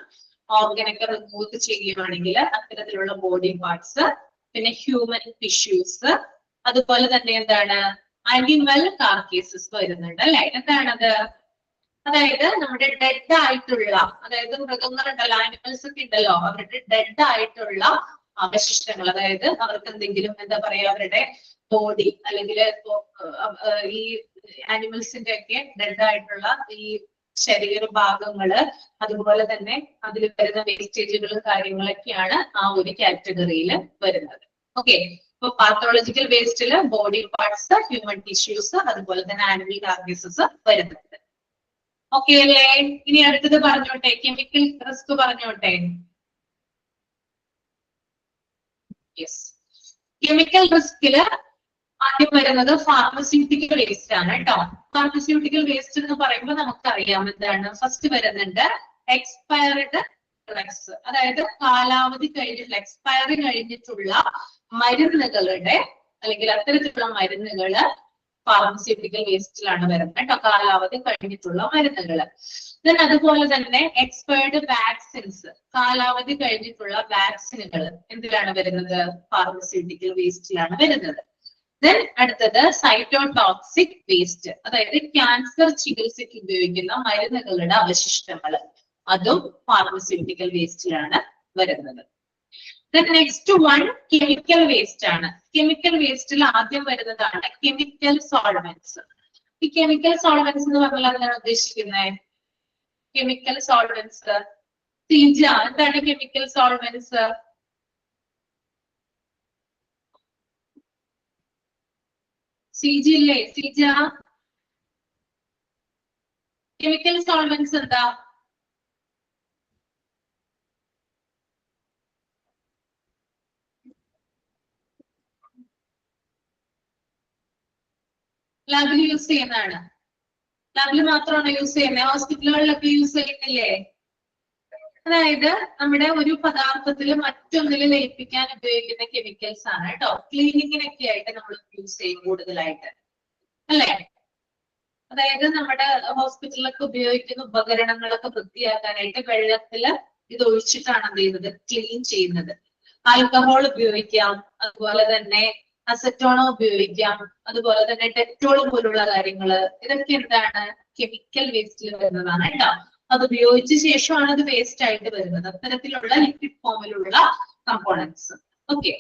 ഓർഗനൊക്കെ റിമൂവ് ചെയ്യുകയാണെങ്കിൽ അത്തരത്തിലുള്ള ബോഡി പാർട്സ്, പിന്നെ ഹ്യൂമൻ ടിഷ്യൂസ്, അതുപോലെ തന്നെ എന്താണ് അനിമൽ കാർക്കേസസ് വരുന്നുണ്ട് അല്ലെ? എന്താണത്? അതായത് നമ്മുടെ ഡെഡ് ആയിട്ടുള്ള, അതായത് മൃഗങ്ങളുണ്ടല്ലോ, ആനിമൽസ് ഒക്കെ ഉണ്ടല്ലോ, അവരുടെ ഡെഡ് ആയിട്ടുള്ള അവശിഷ്ടങ്ങൾ, അതായത് അവർക്ക് എന്തെങ്കിലും എന്താ പറയാ, അവരുടെ ബോഡി അല്ലെങ്കിൽ ഈ ആനിമൽസിന്റെ ഒക്കെ ഡെഡ് ആയിട്ടുള്ള ഈ ശരീരഭാഗങ്ങള്, അതുപോലെ തന്നെ അതിൽ വരുന്ന വേസ്റ്റേജുകളും കാര്യങ്ങളൊക്കെയാണ് ആ ഒരു കാറ്റഗറിയിൽ വരുന്നത്. ഓക്കെ, ഇപ്പൊ പാത്തോളജിക്കൽ വേസ്റ്റില് ബോഡി പാർട്സ്, ഹ്യൂമൻ ടിഷ്യൂസ്, അതുപോലെ തന്നെ ആനിമൽ കാർക്കേസസ് വരുന്നുണ്ട്. ഓക്കെ അല്ലേ? ഇനി അടുത്തത് പറഞ്ഞോട്ടെ, കെമിക്കൽ റിസ്ക് പറഞ്ഞോട്ടെ. യെസ്, കെമിക്കൽ റിസ്കില് ആദ്യം വരുന്നത് ഫാർമസ്യൂട്ടിക്കൽ വേസ്റ്റ് ആണ് കേട്ടോ. ഫാർമസ്യൂട്ടിക്കൽ വേസ്റ്റ് എന്ന് പറയുമ്പോൾ നമുക്കറിയാം എന്താണ് ഫസ്റ്റ് വരുന്നുണ്ട്, എക്സ്പയർഡ് ഡ്രഗ്സ്, അതായത് കാലാവധി കഴിഞ്ഞിട്ടുള്ള, എക്സ്പയറി കഴിഞ്ഞിട്ടുള്ള മരുന്നുകളുടെ അല്ലെങ്കിൽ അത്തരത്തിലുള്ള മരുന്നുകള് ഫാർമസ്യൂട്ടിക്കൽ വേസ്റ്റിലാണ് വരുന്നത് കേട്ടോ, കാലാവധി കഴിഞ്ഞിട്ടുള്ള മരുന്നുകള്. ദെൻ അതുപോലെ തന്നെ എക്സ്പയർഡ് വാക്സിൻസ്, കാലാവധി കഴിഞ്ഞിട്ടുള്ള വാക്സിനുകൾ എന്തിലാണ് വരുന്നത്? ഫാർമസ്യൂട്ടിക്കൽ വേസ്റ്റിലാണ് വരുന്നത്. ദെൻ അടുത്തത് സൈറ്റോടോക്സിക് വേസ്റ്റ്, അതായത് ക്യാൻസർ ചികിത്സയ്ക്ക് ഉപയോഗിക്കുന്ന മരുന്നുകളുടെ അവശിഷ്ടങ്ങൾ, അതും ഫാർമസ്യൂട്ടിക്കൽ വേസ്റ്റിലാണ് വരുന്നത്. Then next one chemical waste ആണ്. കെമിക്കൽ വേസ്റ്റിൽ ആദ്യം വരുന്നതാണ് കെമിക്കൽ സോൾവെന്റ്സ്. ഈ കെമിക്കൽ സോൾവെന്റ്സ് എന്ന് പറഞ്ഞാൽ എന്താണ് ഉദ്ദേശിക്കുന്നത്? കെമിക്കൽ സോൾവെന്റ്സ്, സീജ, എന്താണ് കെമിക്കൽ സോൾവെന്റ്സ്? സീജ ഇല്ലേ? സീജ, കെമിക്കൽ സോൾവെന്റ്സ് എന്താ? ലാബിൽ യൂസ് ചെയ്യുന്നതാണ്. ലാബിൽ മാത്രമാണോ യൂസ് ചെയ്യുന്നത്? ഹോസ്പിറ്റലുകളിലൊക്കെ യൂസ് ചെയ്യുന്നില്ലേ? അതായത് നമ്മുടെ ഒരു പദാർത്ഥത്തിൽ മറ്റൊന്നിൽ ലയിപ്പിക്കാൻ ഉപയോഗിക്കുന്ന കെമിക്കൽസ് ആണ് കേട്ടോ. ക്ലീനിങ്ങിനൊക്കെ ആയിട്ട് നമ്മൾ യൂസ് ചെയ്യും കൂടുതലായിട്ട് അല്ലേ? അതായത് നമ്മുടെ ഹോസ്പിറ്റലിലൊക്കെ ഉപയോഗിക്കുന്ന ഉപകരണങ്ങളൊക്കെ വൃത്തിയാക്കാനായിട്ട് വെള്ളത്തിൽ ഇത് ഒഴിച്ചിട്ടാണ് എന്ത് ചെയ്യുന്നത്? ക്ലീൻ ചെയ്യുന്നത്. ആൽക്കഹോൾ ഉപയോഗിക്കാം, അതുപോലെ തന്നെ അസറ്റോണോ ഉപയോഗിക്കാം, അതുപോലെ തന്നെ ഡെറ്റോൾ പോലുള്ള കാര്യങ്ങള്, ഇതൊക്കെ എന്താണ്? കെമിക്കൽ വേസ്റ്റിൽ വരുന്നതാണ് കേട്ടോ. അത് ഉപയോഗിച്ച ശേഷമാണ് അത് വേസ്റ്റ് ആയിട്ട് വരുന്നത്, അത്തരത്തിലുള്ള ലിക്വിഡ് ഫോമിലുള്ള കമ്പോണൻസ്. ഓക്കെ,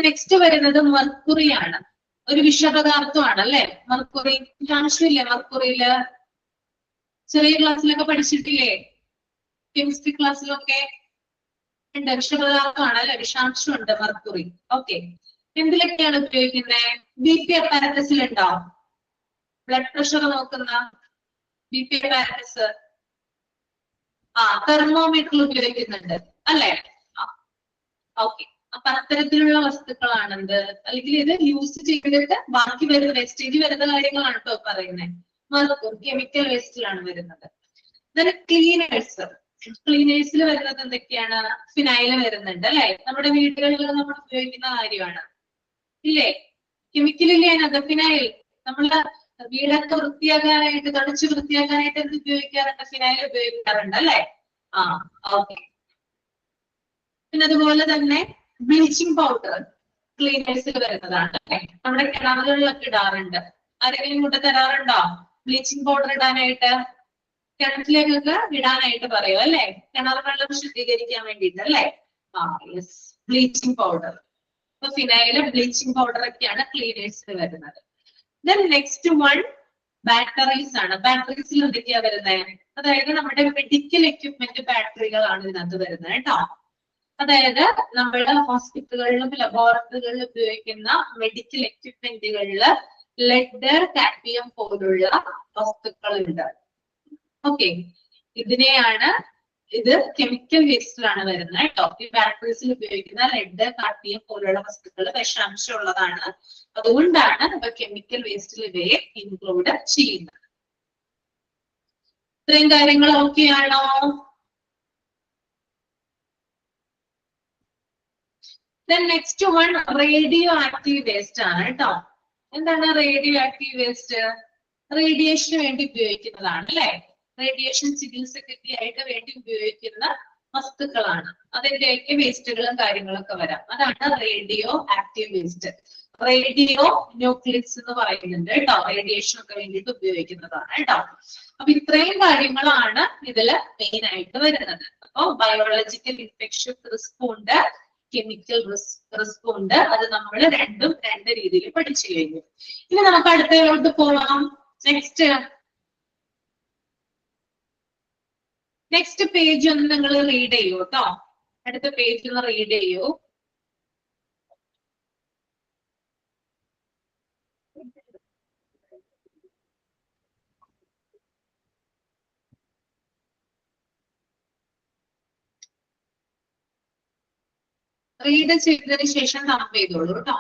നെക്സ്റ്റ് വരുന്നത് മെർക്കുറി ആണ്. ഒരു വിഷപദാർത്ഥമാണ് അല്ലെ മെർക്കുറി. വിഷാംശമില്ലേ മെർക്കുറിയില്? ചെറിയ ക്ലാസ്സിലൊക്കെ പഠിച്ചിട്ടില്ലേ? കെമിസ്ട്രി ക്ലാസ്സിലൊക്കെ ഉണ്ട്. വിഷപദാർത്ഥമാണ് അല്ലെ, വിഷാംശമുണ്ട് മെർക്കുറി. ഓക്കെ, എന്തിലൊക്കെയാണ് ഉപയോഗിക്കുന്നത്? ബി പി അപ്പാരറ്റസിൽ ഉണ്ടോ? ബ്ലഡ് പ്രഷർ നോക്കുന്ന ബി പി അപ്പാരറ്റസ്, തെർമോമീറ്ററിൽ ഉപയോഗിക്കുന്നുണ്ട് അല്ലെ? ഓക്കെ, അപ്പൊ അത്തരത്തിലുള്ള വസ്തുക്കളാണെന്ത്, അല്ലെങ്കിൽ ഇത് യൂസ് ചെയ്തിട്ട് ബാക്കി വരുന്ന വേസ്റ്റേജ് വരുന്ന കാര്യങ്ങളാണ് കേട്ടോ പറയുന്നത്. മെർക്കുറി കെമിക്കൽ വേസ്റ്റിലാണ് വരുന്നത്. ക്ലീനേഴ്സ്, ക്ലീനേഴ്സിൽ വരുന്നത് എന്തൊക്കെയാണ്? ഫിനൈല് വരുന്നുണ്ട് അല്ലെ? നമ്മുടെ വീടുകളിൽ നമ്മൾ ഉപയോഗിക്കുന്ന കാര്യമാണ് ഇല്ലേ? കെമിക്കൽ ഇല്ലേ അതിനകത്ത്? ഫിനൈൽ. നമ്മള് വീടൊക്കെ വൃത്തിയാക്കാനായിട്ട്, തുടച്ച് വൃത്തിയാക്കാനായിട്ട് എന്ത് ഉപയോഗിക്കാറുണ്ട്? ഫിനൈൽ ഉപയോഗിക്കാറുണ്ട് അല്ലെ? ഓക്കെ. പിന്നെ അതുപോലെ തന്നെ ബ്ലീച്ചിങ് പൗഡർ ക്ലീനേഴ്സിൽ വരുന്നതാണ് അല്ലെ? നമ്മുടെ കിണറുകളിലൊക്കെ ഇടാറുണ്ട്. ആരെങ്കിലും കൂടെ തരാറുണ്ടോ ബ്ലീച്ചിങ് പൗഡർ ഇടാനായിട്ട്? കിണറ്റിലേക്കൊക്കെ ഇടാനായിട്ട് പറയും അല്ലെ? കിണർ വെള്ളം ശുദ്ധീകരിക്കാൻ വേണ്ടിയിട്ട് അല്ലെ? Yes, bleaching powder. അപ്പൊ ഫിനൈല്, ബ്ലീച്ചിങ് പൗഡർ ഒക്കെയാണ് ക്ലീനേഴ്സിൽ വരുന്നത്. ദെൻ നെക്സ്റ്റ് വൺ ബാറ്ററീസ് ആണ്. ബാറ്ററീസിൽ എന്തൊക്കെയാ വരുന്നത്? അതായത് നമ്മുടെ മെഡിക്കൽ എക്യുപ്മെന്റ് ബാറ്ററികളാണ് ഇതിനകത്ത് വരുന്നത് കേട്ടോ. അതായത് നമ്മുടെ ഹോസ്പിറ്റലുകളിലും ലബോറട്ടറികളിലും ഉപയോഗിക്കുന്ന മെഡിക്കൽ എക്യുപ്മെന്റുകളിൽ ലെഡ്, കാഡ്മിയം പോലുള്ള വസ്തുക്കളുണ്ട്. ഓക്കെ, ഇതിനെയാണ്, ഇത് കെമിക്കൽ വേസ്റ്റിലാണ് വരുന്നത് കേട്ടോ. ഈ ബാറ്ററീസിൽ ഉപയോഗിക്കുന്ന ലെഡ്, കാഡ്മിയം പോലുള്ള വസ്തുക്കൾ വിഷാംശം ഉള്ളതാണ്. അതുകൊണ്ടാണ് ഇപ്പൊ കെമിക്കൽ വേസ്റ്റിൽ ഇവയെ ഇൻക്ലൂഡ് ചെയ്യുന്നത്. ഇത്രയും കാര്യങ്ങൾ ഓക്കെ ആണോ? Then next one radio active waste ആണ് കേട്ടോ. എന്താണ് റേഡിയോ ആക്റ്റീവ് വേസ്റ്റ്? റേഡിയേഷന് വേണ്ടി ഉപയോഗിക്കുന്നതാണ് അല്ലെ. റേഡിയേഷൻ ചികിത്സയ്ക്കൊക്കെ ആയിട്ട് വേണ്ടി ഉപയോഗിക്കുന്ന വസ്തുക്കളാണ്. അതിന്റെയൊക്കെ വേസ്റ്റുകളും കാര്യങ്ങളൊക്കെ വരാം. അതാണ് radio active waste. Radio nucleus എന്ന് പറയുന്നുണ്ട് കേട്ടോ. റേഡിയേഷൻ ഒക്കെ വേണ്ടിയിട്ട് ഉപയോഗിക്കുന്നതാണ് കേട്ടോ. അപ്പൊ ഇത്രയും കാര്യങ്ങളാണ് ഇതില് മെയിൻ ആയിട്ട് വരുന്നത്. അപ്പൊ ബയോളജിക്കൽ ഇൻഫെക്ഷൻ റിസ്ക് ഉണ്ട്, കെമിക്കൽ റിസ്ക് ഉണ്ട്. അത് നമ്മൾ രണ്ടും രണ്ട് രീതിയിൽ പഠിച്ചു കഴിഞ്ഞു. ഇനി നമുക്ക് അടുത്തതിലോട്ട് പോവാം. നെക്സ്റ്റ് പേജ് ഒന്ന് നിങ്ങൾ റീഡ് ചെയ്യൂ കേട്ടോ. അടുത്ത പേജ് ഒന്ന് റീഡ് ചെയ്യൂ. റീഡ് ചെയ്തതിന് ശേഷം തമ്പ് ചെയ്തോളൂ കേട്ടോ.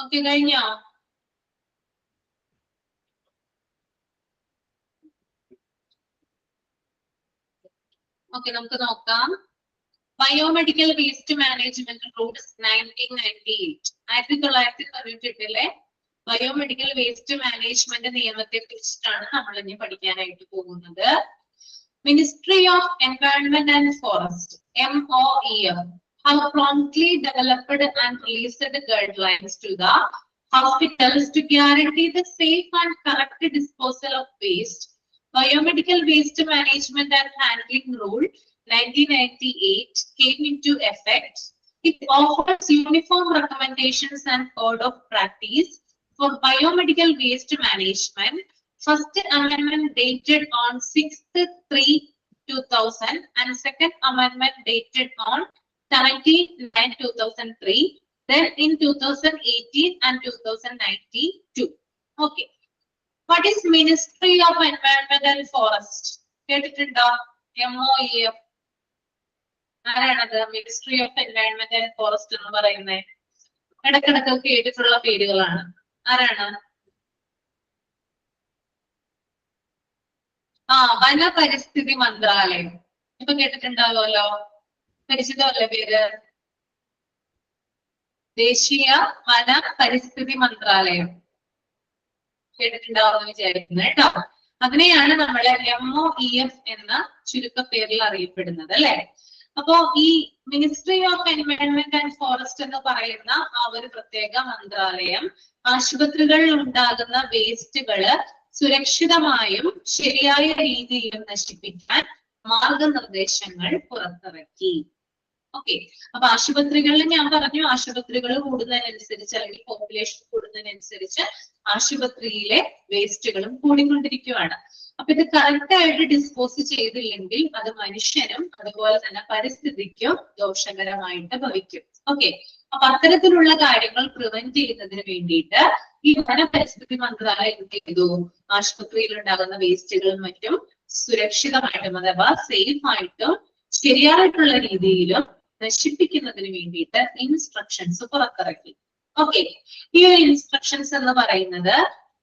ഓക്കെ, കഴിഞ്ഞോ? ഓക്കെ, നമുക്ക് നോക്കാം. Biomedical waste management rules 1998. 1998 biomedical waste management നിയമത്തെ കുറിച്ചിട്ടാണ് നമ്മൾ ഇനി പഠിക്കാനായിട്ട് പോകുന്നത്. Ministry of environment and forest MOEF have promptly developed and released guidelines to the hospitals to guarantee the safe and correct disposal of waste. Biomedical waste management and handling rule 1998 came into effect. It offers uniform recommendations and code of practice for biomedical waste management. First amendment dated on 6/3/2000 and second amendment dated on 17/9/2003. Then in 2018 and 2092. Okay. What is Ministry of Environment and Forest? കേട്ടിട്ടുണ്ടോ? MOEF. ആരാണത്? Ministry of environment and forest എന്ന് പറയുന്നത്. ഇടക്കിടക്ക് കേട്ടിട്ടുള്ള പേരുകളാണ്. ആരാണ്? വന പരിസ്ഥിതി മന്ത്രാലയം. ഇപ്പൊ കേട്ടിട്ടുണ്ടാവുമല്ലോ, പരിചിതമല്ലേ പേര്? ദേശീയ വന പരിസ്ഥിതി മന്ത്രാലയം കേട്ടിട്ടുണ്ടാവുമെന്ന് വിചാരിക്കുന്നത് കേട്ടോ. അതിനെയാണ് നമ്മള് MOEF എന്ന ചുരുക്കപ്പേരിൽ അറിയപ്പെടുന്നത്, അല്ലെ? അപ്പോ ഈ ministry of environment and forest എന്ന് പറയുന്ന ആ ഒരു പ്രത്യേക മന്ത്രാലയം ആശുപത്രികളിൽ ഉണ്ടാകുന്ന വേസ്റ്റുകള് സുരക്ഷിതമായും ശരിയായ രീതിയിലും നശിപ്പിക്കാൻ മാർഗനിർദ്ദേശങ്ങൾ പുറത്തിറക്കി. ഓക്കെ, അപ്പൊ ആശുപത്രികളിൽ ഞാൻ പറഞ്ഞു, ആശുപത്രികൾ കൂടുന്നതിനനുസരിച്ച് അല്ലെങ്കിൽ പോപ്പുലേഷൻ കൂടുന്നതിനനുസരിച്ച് ആശുപത്രിയിലെ വേസ്റ്റുകളും കൂടിക്കൊണ്ടിരിക്കുകയാണ്. അപ്പൊ ഇത് കറക്റ്റ് ആയിട്ട് ഡിസ്പോസ് ചെയ്തില്ലെങ്കിൽ അത് മനുഷ്യനും അതുപോലെ തന്നെ പരിസ്ഥിതിക്കും ദോഷകരമായിട്ട് ഭവിക്കും. ഓക്കെ, അപ്പൊ അത്തരത്തിലുള്ള കാര്യങ്ങൾ പ്രിവെന്റ് ചെയ്യുന്നതിന് വേണ്ടിയിട്ട് ഈ വന പരിസ്ഥിതി മന്ത്രാലയം എന്ത് ചെയ്തു? ആശുപത്രിയിൽ ഉണ്ടാകുന്ന വേസ്റ്റുകളും മറ്റും സുരക്ഷിതമായിട്ടും അഥവാ സേഫ് ആയിട്ടും ശരിയായിട്ടുള്ള രീതിയിലും നശിപ്പിക്കുന്നതിന് വേണ്ടിയിട്ട് ഇൻസ്ട്രക്ഷൻസ് പുറത്തിറക്കി. ഓക്കെ, ഈ ഒരു ഇൻസ്ട്രക്ഷൻസ് എന്ന് പറയുന്നത്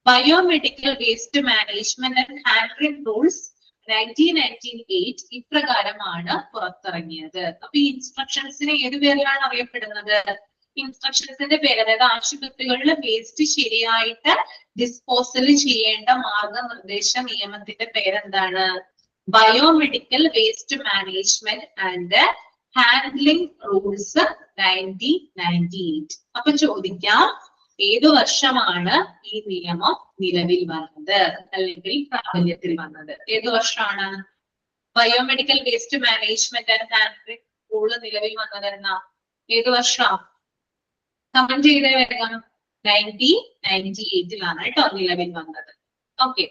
biomedical waste management and handling rules 1998 ഇപ്രകാരമാണ് പുറത്തിറങ്ങിയത്. അപ്പൊ ഈ ഇൻസ്ട്രക്ഷൻസിനെ ഏത് പേരിലാണ് അറിയപ്പെടുന്നത്? ഇൻസ്ട്രക്ഷൻസിന്റെ പേര്, അതായത് ആശുപത്രികളിലെ വേസ്റ്റ് ശരിയായിട്ട് ഡിസ്പോസൽ ചെയ്യേണ്ട മാർഗനിർദ്ദേശ നിയമത്തിന്റെ പേരെന്താണ്? Biomedical waste management and handling rules 1998. അപ്പൊ ചോദിക്കാം, ഏതു വർഷമാണ് ഈ നിയമം നിലവിൽ വന്നത് അല്ലെങ്കിൽ പ്രാബല്യത്തിൽ വന്നത്? ഏതു വർഷമാണ് biomedical waste management and handling rule നിലവിൽ വന്നതെന്ന? ഏതു വർഷം? കമന്റ് ചെയ്തേ വേഗം. 1998 കേട്ടോ നിലവിൽ വന്നത്. ഓക്കെ,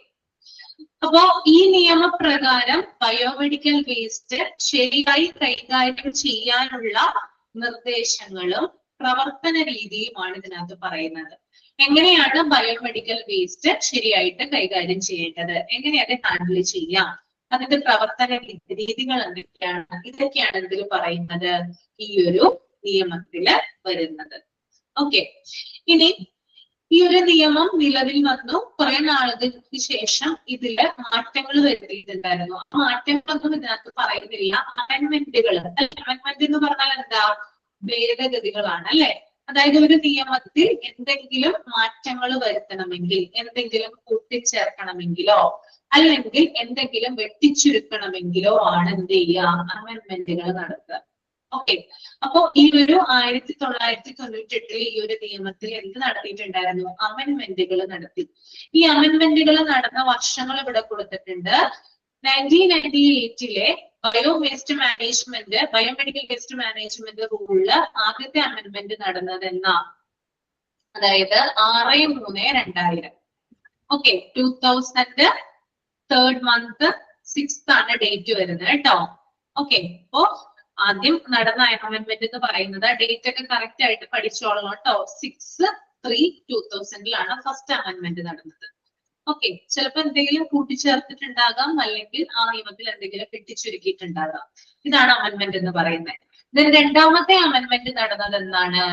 അപ്പോ ഈ നിയമപ്രകാരം ബയോമെഡിക്കൽ വേസ്റ്റ് ശരിയായി കൈകാര്യം ചെയ്യാനുള്ള നിർദ്ദേശങ്ങളും പ്രവർത്തന രീതിയുമാണ് ഇതിനകത്ത് പറയുന്നത്. എങ്ങനെയാണ് ബയോമെഡിക്കൽ വേസ്റ്റ് ശരിയായിട്ട് കൈകാര്യം ചെയ്യേണ്ടത്, എങ്ങനെ അത് ഹാൻഡിൽ ചെയ്യാം, അതിന്റെ പ്രവർത്തന രീതികൾ എന്തൊക്കെയാണ്, ഇതൊക്കെയാണ് ഇതിൽ പറയുന്നത്, ഈ ഒരു നിയമത്തില് വരുന്നത്. ഓക്കെ, ഇനി ഈ ഒരു നിയമം നിലവിൽ വന്നു, കുറെ നാളുകൾക്ക് ശേഷം ഇതില് മാറ്റങ്ങൾ വരുത്തിയിട്ടുണ്ടായിരുന്നു. ആ മാറ്റങ്ങളൊന്നും ഇതിനകത്ത് പറയുന്നില്ല. അമെന്റ്മെന്റുകൾ, അമെന്റ്മെന്റ് എന്ന് പറഞ്ഞാൽ എന്താ? ഭേദഗതികളാണ്, അല്ലെ? അതായത് ഒരു നിയമത്തിൽ എന്തെങ്കിലും മാറ്റങ്ങൾ വരുത്തണമെങ്കിൽ, എന്തെങ്കിലും കൂട്ടിച്ചേർക്കണമെങ്കിലോ അല്ലെങ്കിൽ എന്തെങ്കിലും വെട്ടിച്ചുരുക്കണമെങ്കിലോ ആണ് എന്ത് ചെയ്യുക? അമെന്റ്മെന്റുകൾ നടത്തുക. ഓക്കെ, അപ്പോ ഈ ഒരു 1998 ഈ ഒരു നിയമത്തിൽ എന്ത് നടത്തിയിട്ടുണ്ടായിരുന്നു? അമെന്റ്മെന്റുകൾ നടത്തി. ഈ അമെന്റ്മെന്റുകൾ നടന്ന വർഷങ്ങൾ ഇവിടെ കൊടുത്തിട്ടുണ്ട്. 1998 ബയോമെഡിക്കൽ വേസ്റ്റ് മാനേജ്മെന്റ് റൂളില് ആദ്യത്തെ അമെന്റ്മെന്റ് നടന്നത് എന്നാ? അതായത് 6/3/2000. ഓക്കെ, 2000 3rd month 6th ആണ് ഡേറ്റ് വരുന്നത് കേട്ടോ. ഓക്കെ, അപ്പോ ആദ്യം നടന്ന അമെന്റ്മെന്റ് എന്ന് പറയുന്നത്, ഡേറ്റ് ഒക്കെ കറക്റ്റ് ആയിട്ട് പഠിച്ചോളണം കേട്ടോ. 6/3/2000 ഫസ്റ്റ് അമെന്റ്മെന്റ് നടന്നത്. ഓക്കെ, ചിലപ്പോൾ എന്തെങ്കിലും കൂട്ടിച്ചേർത്തിട്ടുണ്ടാകാം, അല്ലെങ്കിൽ ആ നിയമത്തിൽ എന്തെങ്കിലും വെട്ടിച്ചുരുക്കിയിട്ടുണ്ടാകാം. ഇതാണ് അമെന്റ്മെന്റ് എന്ന് പറയുന്നത്. രണ്ടാമത്തെ അമെന്റ്മെന്റ് നടന്നത് എന്താണ്?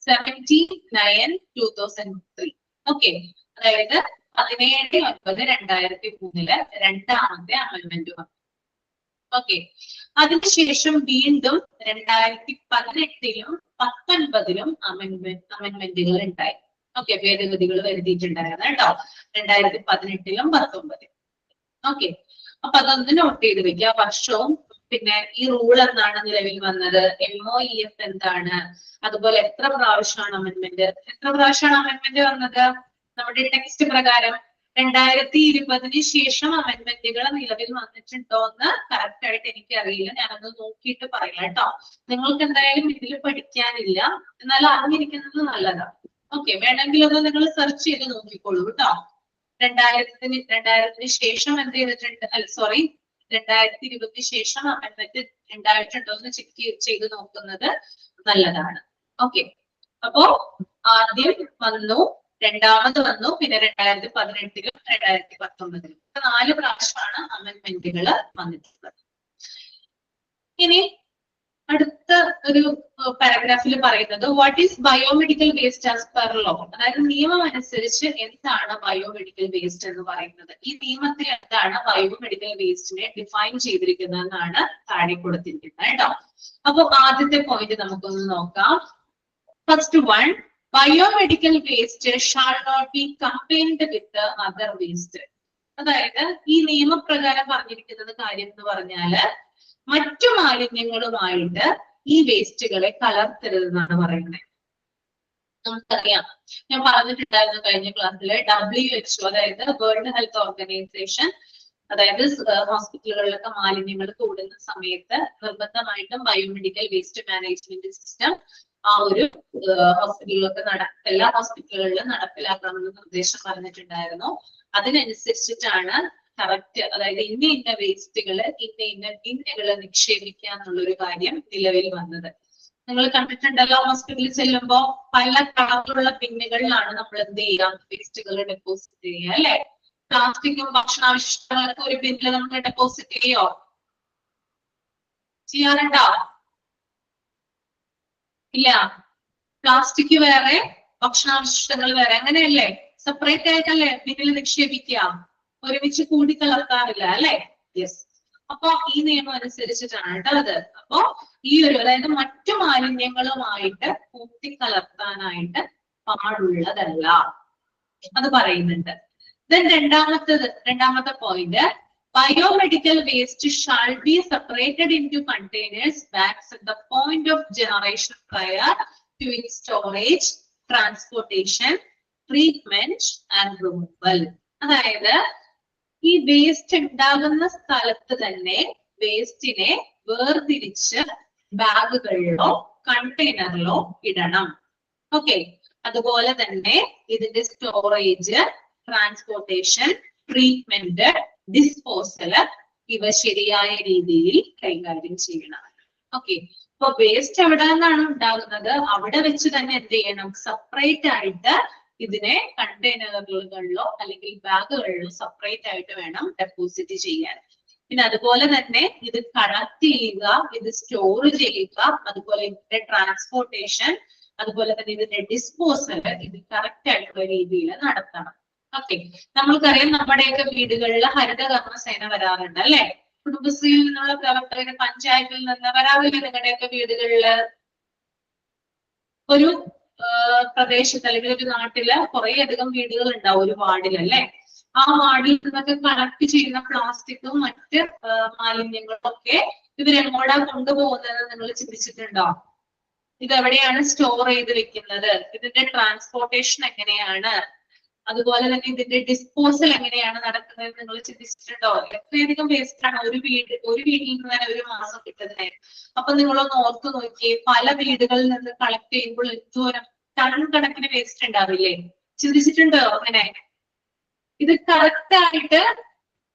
17/9/2003. ഓക്കെ, അതായത് 17/9/2003 രണ്ടാമത്തെ അമെന്റ്മെന്റ് വന്നു. ഓക്കെ, അതിനുശേഷം വീണ്ടും 2018-ലും 2019-ലും അമെന്റ്മെന്റുകൾ ഉണ്ടായി. ഓക്കെ, ഭേദഗതികൾ വരുത്തിയിട്ടുണ്ടായിരുന്നു കേട്ടോ, 2018-ലും 2019-ലും. ഓക്കെ, അപ്പൊ അതൊന്ന് നോട്ട് ചെയ്ത് വെക്കുക, വർഷവും പിന്നെ ഈ റൂൾ എന്നാണ് നിലവിൽ വന്നത്, MOEF എന്താണ്, അതുപോലെ എത്ര പ്രാവശ്യമാണ് അമെന്റ്മെന്റ് വന്നത്. നമ്മുടെ ടെക്സ്റ്റ് പ്രകാരം 2020-ന് ശേഷം അമെന്റ്മെന്റുകൾ നിലവിൽ വന്നിട്ടുണ്ടോ എന്ന് കറക്റ്റ് ആയിട്ട് എനിക്ക് അറിയില്ല, ഞാനത് നോക്കിയിട്ട് പറയാം കേട്ടോ. നിങ്ങൾക്ക് എന്തായാലും ഇതിൽ പഠിക്കാനില്ല, എന്നാൽ അറിഞ്ഞിരിക്കുന്നത് നല്ലതാണ്. ഓക്കെ, വേണമെങ്കിൽ ഒന്ന് നിങ്ങൾ സെർച്ച് ചെയ്ത് നോക്കിക്കോളൂ കേട്ടോ. 2000-ന് ശേഷം എന്ത് ചെയ്തിട്ടുണ്ട്, 2020-ന് ശേഷം അമെന്റ്മെന്റ് ഉണ്ടായിട്ടുണ്ടോ എന്ന് ചെക്ക് ചെയ്ത് നോക്കുന്നത് നല്ലതാണ്. ഓക്കെ, അപ്പോ ആദ്യം വന്നു, രണ്ടാമത് വന്നു, പിന്നെ 2018-ലും 2019-ലും 4 പ്രാവശ്യമാണ് അമെന്റ്മെന്റുകൾ വന്നിട്ടുള്ളത്. ഇനി അടുത്ത ഒരു പാരഗ്രാഫിൽ പറയുന്നത് what is biomedical waste as per law, അതായത് നിയമം അനുസരിച്ച് എന്താണ് ബയോമെഡിക്കൽ വേസ്റ്റ് എന്ന് പറയുന്നത്. ഈ നിയമത്തിൽ എന്താണ് ബയോമെഡിക്കൽ വേസ്റ്റിനെ ഡിഫൈൻ ചെയ്തിരിക്കുന്നതെന്നാണ് താഴെ കൊടുത്തിരിക്കുന്നത് കേട്ടോ. അപ്പൊ ആദ്യത്തെ പോയിന്റ് നമുക്കൊന്ന് നോക്കാം. First one, biomedical waste shall not be combined with other waste. അതായത് ഈ നിയമപ്രകാരം പറഞ്ഞിരിക്കുന്നത് കാര്യം എന്ന് പറഞ്ഞാല് മറ്റു മാലിന്യങ്ങളുമായിട്ട് ഈ വേസ്റ്റുകളെ കലർത്തരുതെന്നാണ് പറയുന്നത്. നമുക്കറിയാം, ഞാൻ പറഞ്ഞിട്ടുണ്ടായിരുന്നു കഴിഞ്ഞ ക്ലാസ്സിലെ WHO, അതായത് വേൾഡ് ഹെൽത്ത് ഓർഗനൈസേഷൻ, അതായത് ഹോസ്പിറ്റലുകളിലൊക്കെ മാലിന്യങ്ങൾ കൂടുന്ന സമയത്ത് നിർബന്ധമായിട്ടും ബയോമെഡിക്കൽ വേസ്റ്റ് മാനേജ്മെന്റ് സിസ്റ്റം ആ ഒരു ഹോസ്പിറ്റലുകളൊക്കെ എല്ലാ ഹോസ്പിറ്റലുകളിലും നടപ്പിലാക്കണമെന്ന് നിർദ്ദേശം പറഞ്ഞിട്ടുണ്ടായിരുന്നു. അതിനനുസരിച്ചിട്ടാണ് കറക്റ്റ്, അതായത് ഇന്ന വേസ്റ്റുകള് ഇന്ന ബിന്നുകള് നിക്ഷേപിക്കുക എന്നുള്ളൊരു കാര്യം നിലവിൽ വന്നത്. നിങ്ങൾ കണ്ടിട്ടുണ്ടല്ലോ, ഹോസ്പിറ്റലിൽ ചെല്ലുമ്പോ പല കളറിലുള്ള ബിന്നുകളിലാണ് നമ്മൾ എന്ത് ചെയ്യുക, വേസ്റ്റുകൾ ഡെപ്പോസിറ്റ് ചെയ്യുക അല്ലെ. പ്ലാസ്റ്റിക്കും ഭക്ഷണാവശിഷ്ടങ്ങളൊക്കെ ഒരു ബിന്നിൽ നമ്മൾ ഡെപ്പോസിറ്റ് ചെയ്യാറുണ്ടോ? ഇല്ല, പ്ലാസ്റ്റിക് വേറെ ഭക്ഷണാവശിഷ്ടങ്ങൾ വേറെ, അങ്ങനെയല്ലേ, സെപ്പറേറ്റ് ആയിട്ടല്ലേ ബിന്നിൽ നിക്ഷേപിക്കുക, ഒരുമിച്ച് കൂടിക്കലർത്താറില്ല അല്ലെ. യെസ്, അപ്പൊ ഈ നിയമം അനുസരിച്ചിട്ടാണ് കേട്ടോ അത്. അപ്പോ ഈ ഒരു, അതായത് മറ്റു മാലിന്യങ്ങളുമായിട്ട് കൂട്ടിക്കലർത്താനായിട്ട് പാടുള്ളതല്ല, അത് പറയുന്നുണ്ട്. ദെൻ രണ്ടാമത്തെ point, biomedical waste shall be separated into containers bags at the point of generation prior to its storage, transportation, treatment and removal. അതായത് ഈ വേസ്റ്റ് ഉണ്ടാകുന്ന സ്ഥലത്ത് തന്നെ വേസ്റ്റിനെ വേർതിരിച്ച് ബാഗുകളിലോ കണ്ടെയ്നറിലോ ഇടണം. ഓക്കെ, അതുപോലെ തന്നെ ഇതിന്റെ സ്റ്റോറേജ്, ട്രാൻസ്പോർട്ടേഷൻ, ട്രീറ്റ്മെന്റ്, ഡിസ്പോസല് ഇവ ശരിയായ രീതിയിൽ കൈകാര്യം ചെയ്യണം. ഓക്കെ, അപ്പൊ വേസ്റ്റ് എവിടെ നിന്നാണ് ഉണ്ടാകുന്നത് അവിടെ വെച്ച് തന്നെ എന്ത് ചെയ്യണം, സെപ്പറേറ്റ് ആയിട്ട് ഇതിനെ കണ്ടെയ്നറുകളിലോ അല്ലെങ്കിൽ ബാഗുകളിലോ സെപ്പറേറ്റ് ആയിട്ട് വേണം ഡെപ്പോസിറ്റ് ചെയ്യാൻ. പിന്നെ അതുപോലെ തന്നെ ഇത് കളക്ട് ചെയ്യുക, ഇത് സ്റ്റോർ ചെയ്യുക, അതുപോലെ ഇതിന്റെ ട്രാൻസ്പോർട്ടേഷൻ, അതുപോലെ തന്നെ ഇതിന്റെ ഡിസ്പോസൽ ഇത് കറക്റ്റ് ആയിട്ടുള്ള രീതിയിൽ നടത്തണം. ഓക്കെ, നമ്മൾക്കറിയാം നമ്മുടെയൊക്കെ വീടുകളിൽ ഹരിതകർമ്മസേന വരാറുണ്ട് അല്ലെ, കുടുംബശ്രീയിൽ നിന്നുള്ള പ്രവർത്തകർ, പഞ്ചായത്തിൽ നിന്ന് വരാറില്ല നിങ്ങളുടെയൊക്കെ വീടുകളില്. ഒരു പ്രദേശത്ത് അല്ലെങ്കിൽ ഒരു നാട്ടില് കുറെ അധികം വീടുകൾ ഉണ്ടാവും ഒരു വാർഡിലല്ലേ. ആ വാർഡിൽ നിന്നൊക്കെ കളക്ട് ചെയ്യുന്ന പ്ലാസ്റ്റിക്കും മറ്റ് മാലിന്യങ്ങളും ഒക്കെ ഇവരെങ്ങോട്ടാ കൊണ്ടുപോകുന്നത് നിങ്ങൾ ചിന്തിച്ചിട്ടുണ്ടോ? ഇതെവിടെയാണ് സ്റ്റോർ ചെയ്ത് വെക്കുന്നത്, ഇതിന്റെ ട്രാൻസ്പോർട്ടേഷൻ എങ്ങനെയാണ്, അതുപോലെ തന്നെ ഇതിന്റെ ഡിസ്പോസൽ എങ്ങനെയാണ് നടക്കുന്നത് നിങ്ങൾ ചിന്തിച്ചിട്ടുണ്ടോ? എത്രയധികം വേസ്റ്റ് ആണ് ഒരു വീട്ടിൽ നിന്ന് തന്നെ ഒരു മാസം കിട്ടുന്നത്. അപ്പൊ നിങ്ങളൊന്ന് ഓർത്ത് നോക്കിയേ, പല വീടുകളിൽ നിന്ന് കളക്ട് ചെയ്യുമ്പോൾ എന്തോരം ടൺ കണക്കിന് വേസ്റ്റ് ഉണ്ടാവില്ലേ? ചിന്തിച്ചിട്ടുണ്ടോ അങ്ങനെ? ഇത് കറക്റ്റ് ആയിട്ട്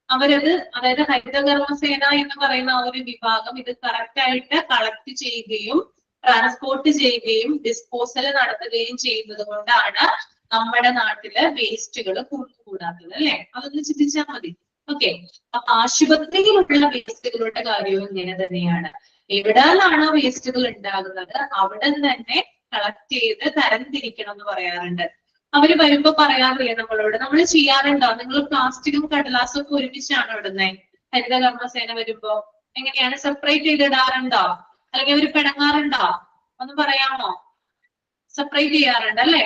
അവരത്, അതായത് ഹരിതകർമ്മസേന എന്ന് പറയുന്ന ആ ഒരു വിഭാഗം ഇത് കറക്റ്റ് ആയിട്ട് കളക്ട് ചെയ്യുകയും ട്രാൻസ്പോർട്ട് ചെയ്യുകയും ഡിസ്പോസൽ നടത്തുകയും ചെയ്യുന്നത് കൊണ്ടാണ് നമ്മുടെ നാട്ടില് വേസ്റ്റുകൾ കൂടാത്തത് അല്ലെ. അതൊന്ന് ചിന്തിച്ചാൽ മതി. ഓക്കെ, അപ്പൊ ആശുപത്രിയിലുള്ള വേസ്റ്റുകളുടെ കാര്യവും ഇങ്ങനെ തന്നെയാണ്. എവിടെ നിന്നാണോ വേസ്റ്റുകൾ ഉണ്ടാകുന്നത് അവിടെ തന്നെ കളക്ട് ചെയ്ത് തരംതിരിക്കണം എന്ന് പറയാറുണ്ട്. അവര് വരുമ്പോ പറയാറില്ലേ നമ്മളോട്, നമ്മൾ ചെയ്യാറുണ്ടോ? നിങ്ങൾ പ്ലാസ്റ്റിക്കും കടലാസും ഒക്കെ ഒരുമിച്ചാണോ ഇടുന്നത്? ഹരിതകർമ്മസേന വരുമ്പോ എങ്ങനെയാണ് സെപ്പറേറ്റ് ചെയ്ത് ഇടാറുണ്ടോ? അല്ലെങ്കിൽ അവര് പിണങ്ങാറുണ്ടോ? ഒന്ന് പറയാമോ? സെപ്പറേറ്റ് ചെയ്യാറുണ്ട് അല്ലേ?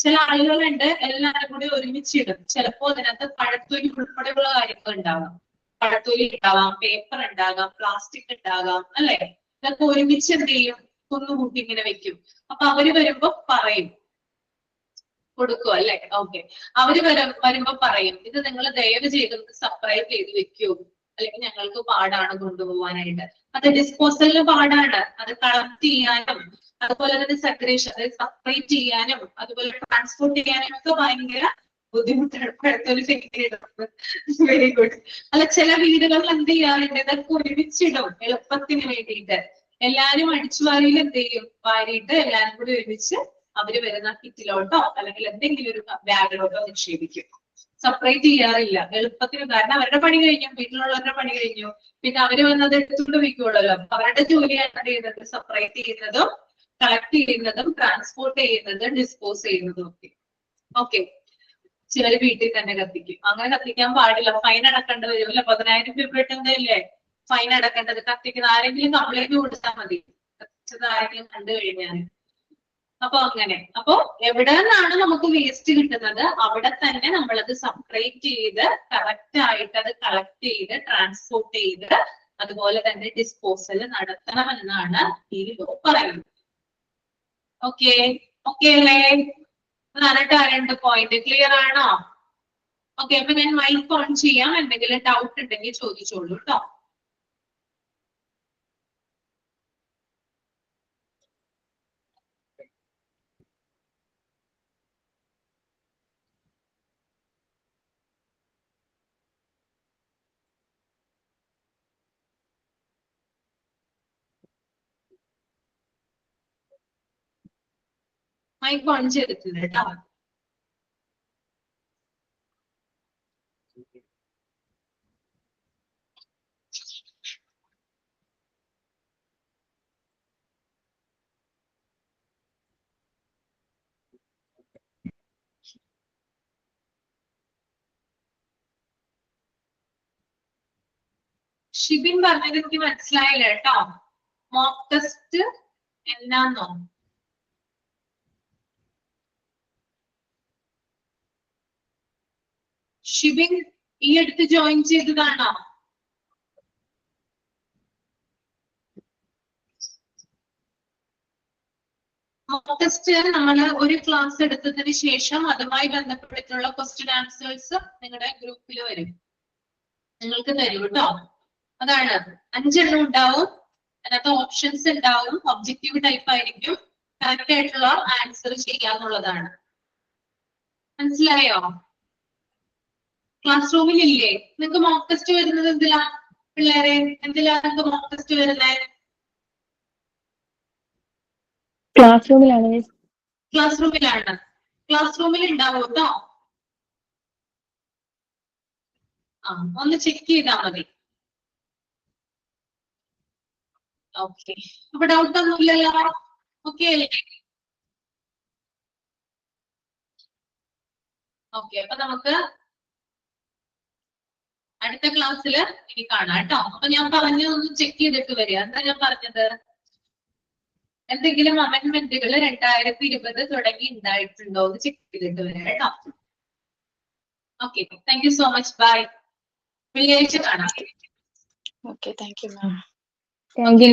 ചില ആളുകളുണ്ട് എല്ലാവരും കൂടി ഒരുമിച്ചിടും. ചിലപ്പോ അതിനകത്ത് പഴത്തൊലി ഉൾപ്പെടെയുള്ള കാര്യങ്ങൾ ഉണ്ടാവാം. പഴത്തൊലി ഉണ്ടാവാം, പേപ്പർ ഉണ്ടാകാം, പ്ലാസ്റ്റിക് ഉണ്ടാകാം അല്ലെ? ഇതൊക്കെ ഒരുമിച്ച് എന്ത് ചെയ്യും? കുന്നുകൂട്ടി ഇങ്ങനെ വെക്കും. അപ്പൊ അവര് വരുമ്പോ പറയും, കൊടുക്കും അല്ലെ? ഓക്കെ. അവര് വരുമ്പോ പറയും, ഇത് നിങ്ങൾ ദയവ് ചെയ്ത് സെപ്പറേറ്റ് ചെയ്ത് വെക്കൂ, അല്ലെങ്കിൽ ഞങ്ങൾക്ക് പാടാണ് കൊണ്ടുപോകാനായിട്ട്. അത് ഡിസ്പോസലിന് പാടാണ്, അത് കളക്ട് ചെയ്യാനും അതുപോലെ തന്നെ സെപ്പറേഷൻ, അതായത് സെപ്പറേറ്റ് ചെയ്യാനും അതുപോലെ ട്രാൻസ്പോർട്ട് ചെയ്യാനും ഒക്കെ ഭയങ്കര ബുദ്ധിമുട്ടാണ്. പഴത്തൊലി വെരി ഗുഡ്. അല്ല, ചില വീടുകളിൽ എന്ത് ചെയ്യാറുണ്ട്, ഇതൊക്കെ ഒരുമിച്ചിടും എളുപ്പത്തിന് വേണ്ടിയിട്ട്. എല്ലാരും അടിച്ചുവാരിയിൽ എന്ത് ചെയ്യും, വാരിയിട്ട് എല്ലാരും കൂടി ഒരുമിച്ച് അവര് വരുന്ന കിറ്റിലോട്ടോ അല്ലെങ്കിൽ എന്തെങ്കിലും ഒരു ബാഗിലോട്ടോ നിക്ഷേപിക്കും. സെപ്പറേറ്റ് ചെയ്യാറില്ല എളുപ്പത്തിന്. കാരണം അവരുടെ പണി കഴിഞ്ഞു, വീട്ടിലുള്ളവരുടെ പണി കഴിഞ്ഞു, പിന്നെ അവര് വന്നത് എടുത്തുകൊണ്ട് വയ്ക്കുള്ളല്ലോ. അപ്പൊ അവരുടെ ജോലിയാണ് ചെയ്യുന്നത് സെപ്പറേറ്റ് ചെയ്യുന്നതും കളക്ട് ചെയ്യുന്നതും ട്രാൻസ്പോർട്ട് ചെയ്യുന്നതും ഡിസ്പോസ് ചെയ്യുന്നതും ഒക്കെ. ഓക്കെ. ചിലര് വീട്ടിൽ തന്നെ കത്തിക്കും. അങ്ങനെ കത്തിക്കാൻ പാടില്ല, ഫൈൻ അടക്കേണ്ടി വരും അല്ലെ? 10,000 രൂപ കിട്ടുന്നതല്ലേ ഫൈൻ അടക്കേണ്ടത്. കത്തിക്കുന്ന ആരെങ്കിലും കംപ്ലൈന്റ് കൊടുത്താൽ മതി, കത്തിച്ചത് ആരെങ്കിലും കണ്ടു കഴിഞ്ഞാൽ. അപ്പൊ അങ്ങനെ, അപ്പൊ എവിടെ നിന്നാണ് നമുക്ക് വേസ്റ്റ് കിട്ടുന്നത് അവിടെ തന്നെ നമ്മളത് സെപ്പറേറ്റ് ചെയ്ത് കറക്റ്റ് ആയിട്ട് അത് കളക്ട് ചെയ്ത് ട്രാൻസ്പോർട്ട് ചെയ്ത് അതുപോലെ തന്നെ ഡിസ്പോസൽ നടത്തണമെന്നാണ് ഈ ലോ പറയുന്നത്. ഓക്കെ, ഓക്കെ അല്ലേ? അതാണ് 2 പോയിന്റ്. ക്ലിയർ ആണോ? ഓക്കെ. അപ്പൊ ഞാൻ മൈക്ക് ഓൺ ചെയ്യാം, എന്തെങ്കിലും ഡൗട്ട് ഉണ്ടെങ്കിൽ ചോദിച്ചോളൂ കേട്ടോ. മൈക്ക് ഓൺ ചെയ്തിട്ടുണ്ട് കേട്ടോ. ഷിബിൻ പറഞ്ഞത് എനിക്ക് മനസ്സിലായില്ല കേട്ടോ. Mock test എന്നാന്നോ? ഷിബിൻ ഈ അടുത്ത് ജോയിൻ ചെയ്തതാണോ? മോക്ക് ടെസ്റ്റ് നമ്മൾ ഒരു ക്ലാസ് എടുത്തതിന് ശേഷം അതുമായി ബന്ധപ്പെട്ടിട്ടുള്ള ക്വസ്റ്റ്യൻ ആൻസേഴ്സ് നിങ്ങളുടെ ഗ്രൂപ്പിൽ വരും, നിങ്ങൾക്ക് തരും കേട്ടോ. അതാണ് 5 എണ്ണം ഉണ്ടാവും, അതിനകത്ത് ഓപ്ഷൻസ് ഉണ്ടാവും, ഒബ്ജക്റ്റീവ് ടൈപ്പ് ആയിരിക്കും, കറക്റ്റ് ആയിട്ടുള്ള ആൻസർ ചെയ്യാന്നുള്ളതാണ്. മനസ്സിലായോ? ക്ലാസ് റൂമിൽ ഇല്ലേ? നിങ്ങൾക്ക് മോക്ക് ടെസ്റ്റ് വരുന്നത് എന്തിലാ പിള്ളേരെ? എന്തിലാ നിങ്ങൾക്ക് മോക്ക് ടെസ്റ്റ് വരുന്നത്? ക്ലാസ് റൂമിലാണ്. ക്ലാസ് റൂമിലാണ്. ക്ലാസ് റൂമിൽ ഉണ്ടാവും കേട്ടോ. ഒന്ന് ചെക്ക് ചെയ്താൽ മതി. ഓക്കെ. അപ്പൊ ഡൗട്ട് ഒന്നുമില്ലല്ലോ? ഓക്കെ അല്ലേ? ഓക്കെ. അപ്പൊ നമുക്ക് അടുത്ത ക്ലാസ്സിൽ ഇനി കാണാം കേട്ടോ. അപ്പൊ ഞാൻ പറഞ്ഞതൊന്ന് ചെക്ക് ചെയ്തിട്ട് വരിക. എന്താ ഞാൻ പറഞ്ഞത്? എന്തെങ്കിലും അമെന്റ്മെന്റുകൾ 2020 തുടങ്ങി ഉണ്ടായിട്ടുണ്ടോ എന്ന് ചെക്ക് ചെയ്തിട്ട് വരിക കേട്ടോ. Okay, thank you so much. Bye. വെള്ളിയാഴ്ച കാണാം. Okay, thank you, ma'am. Thank U.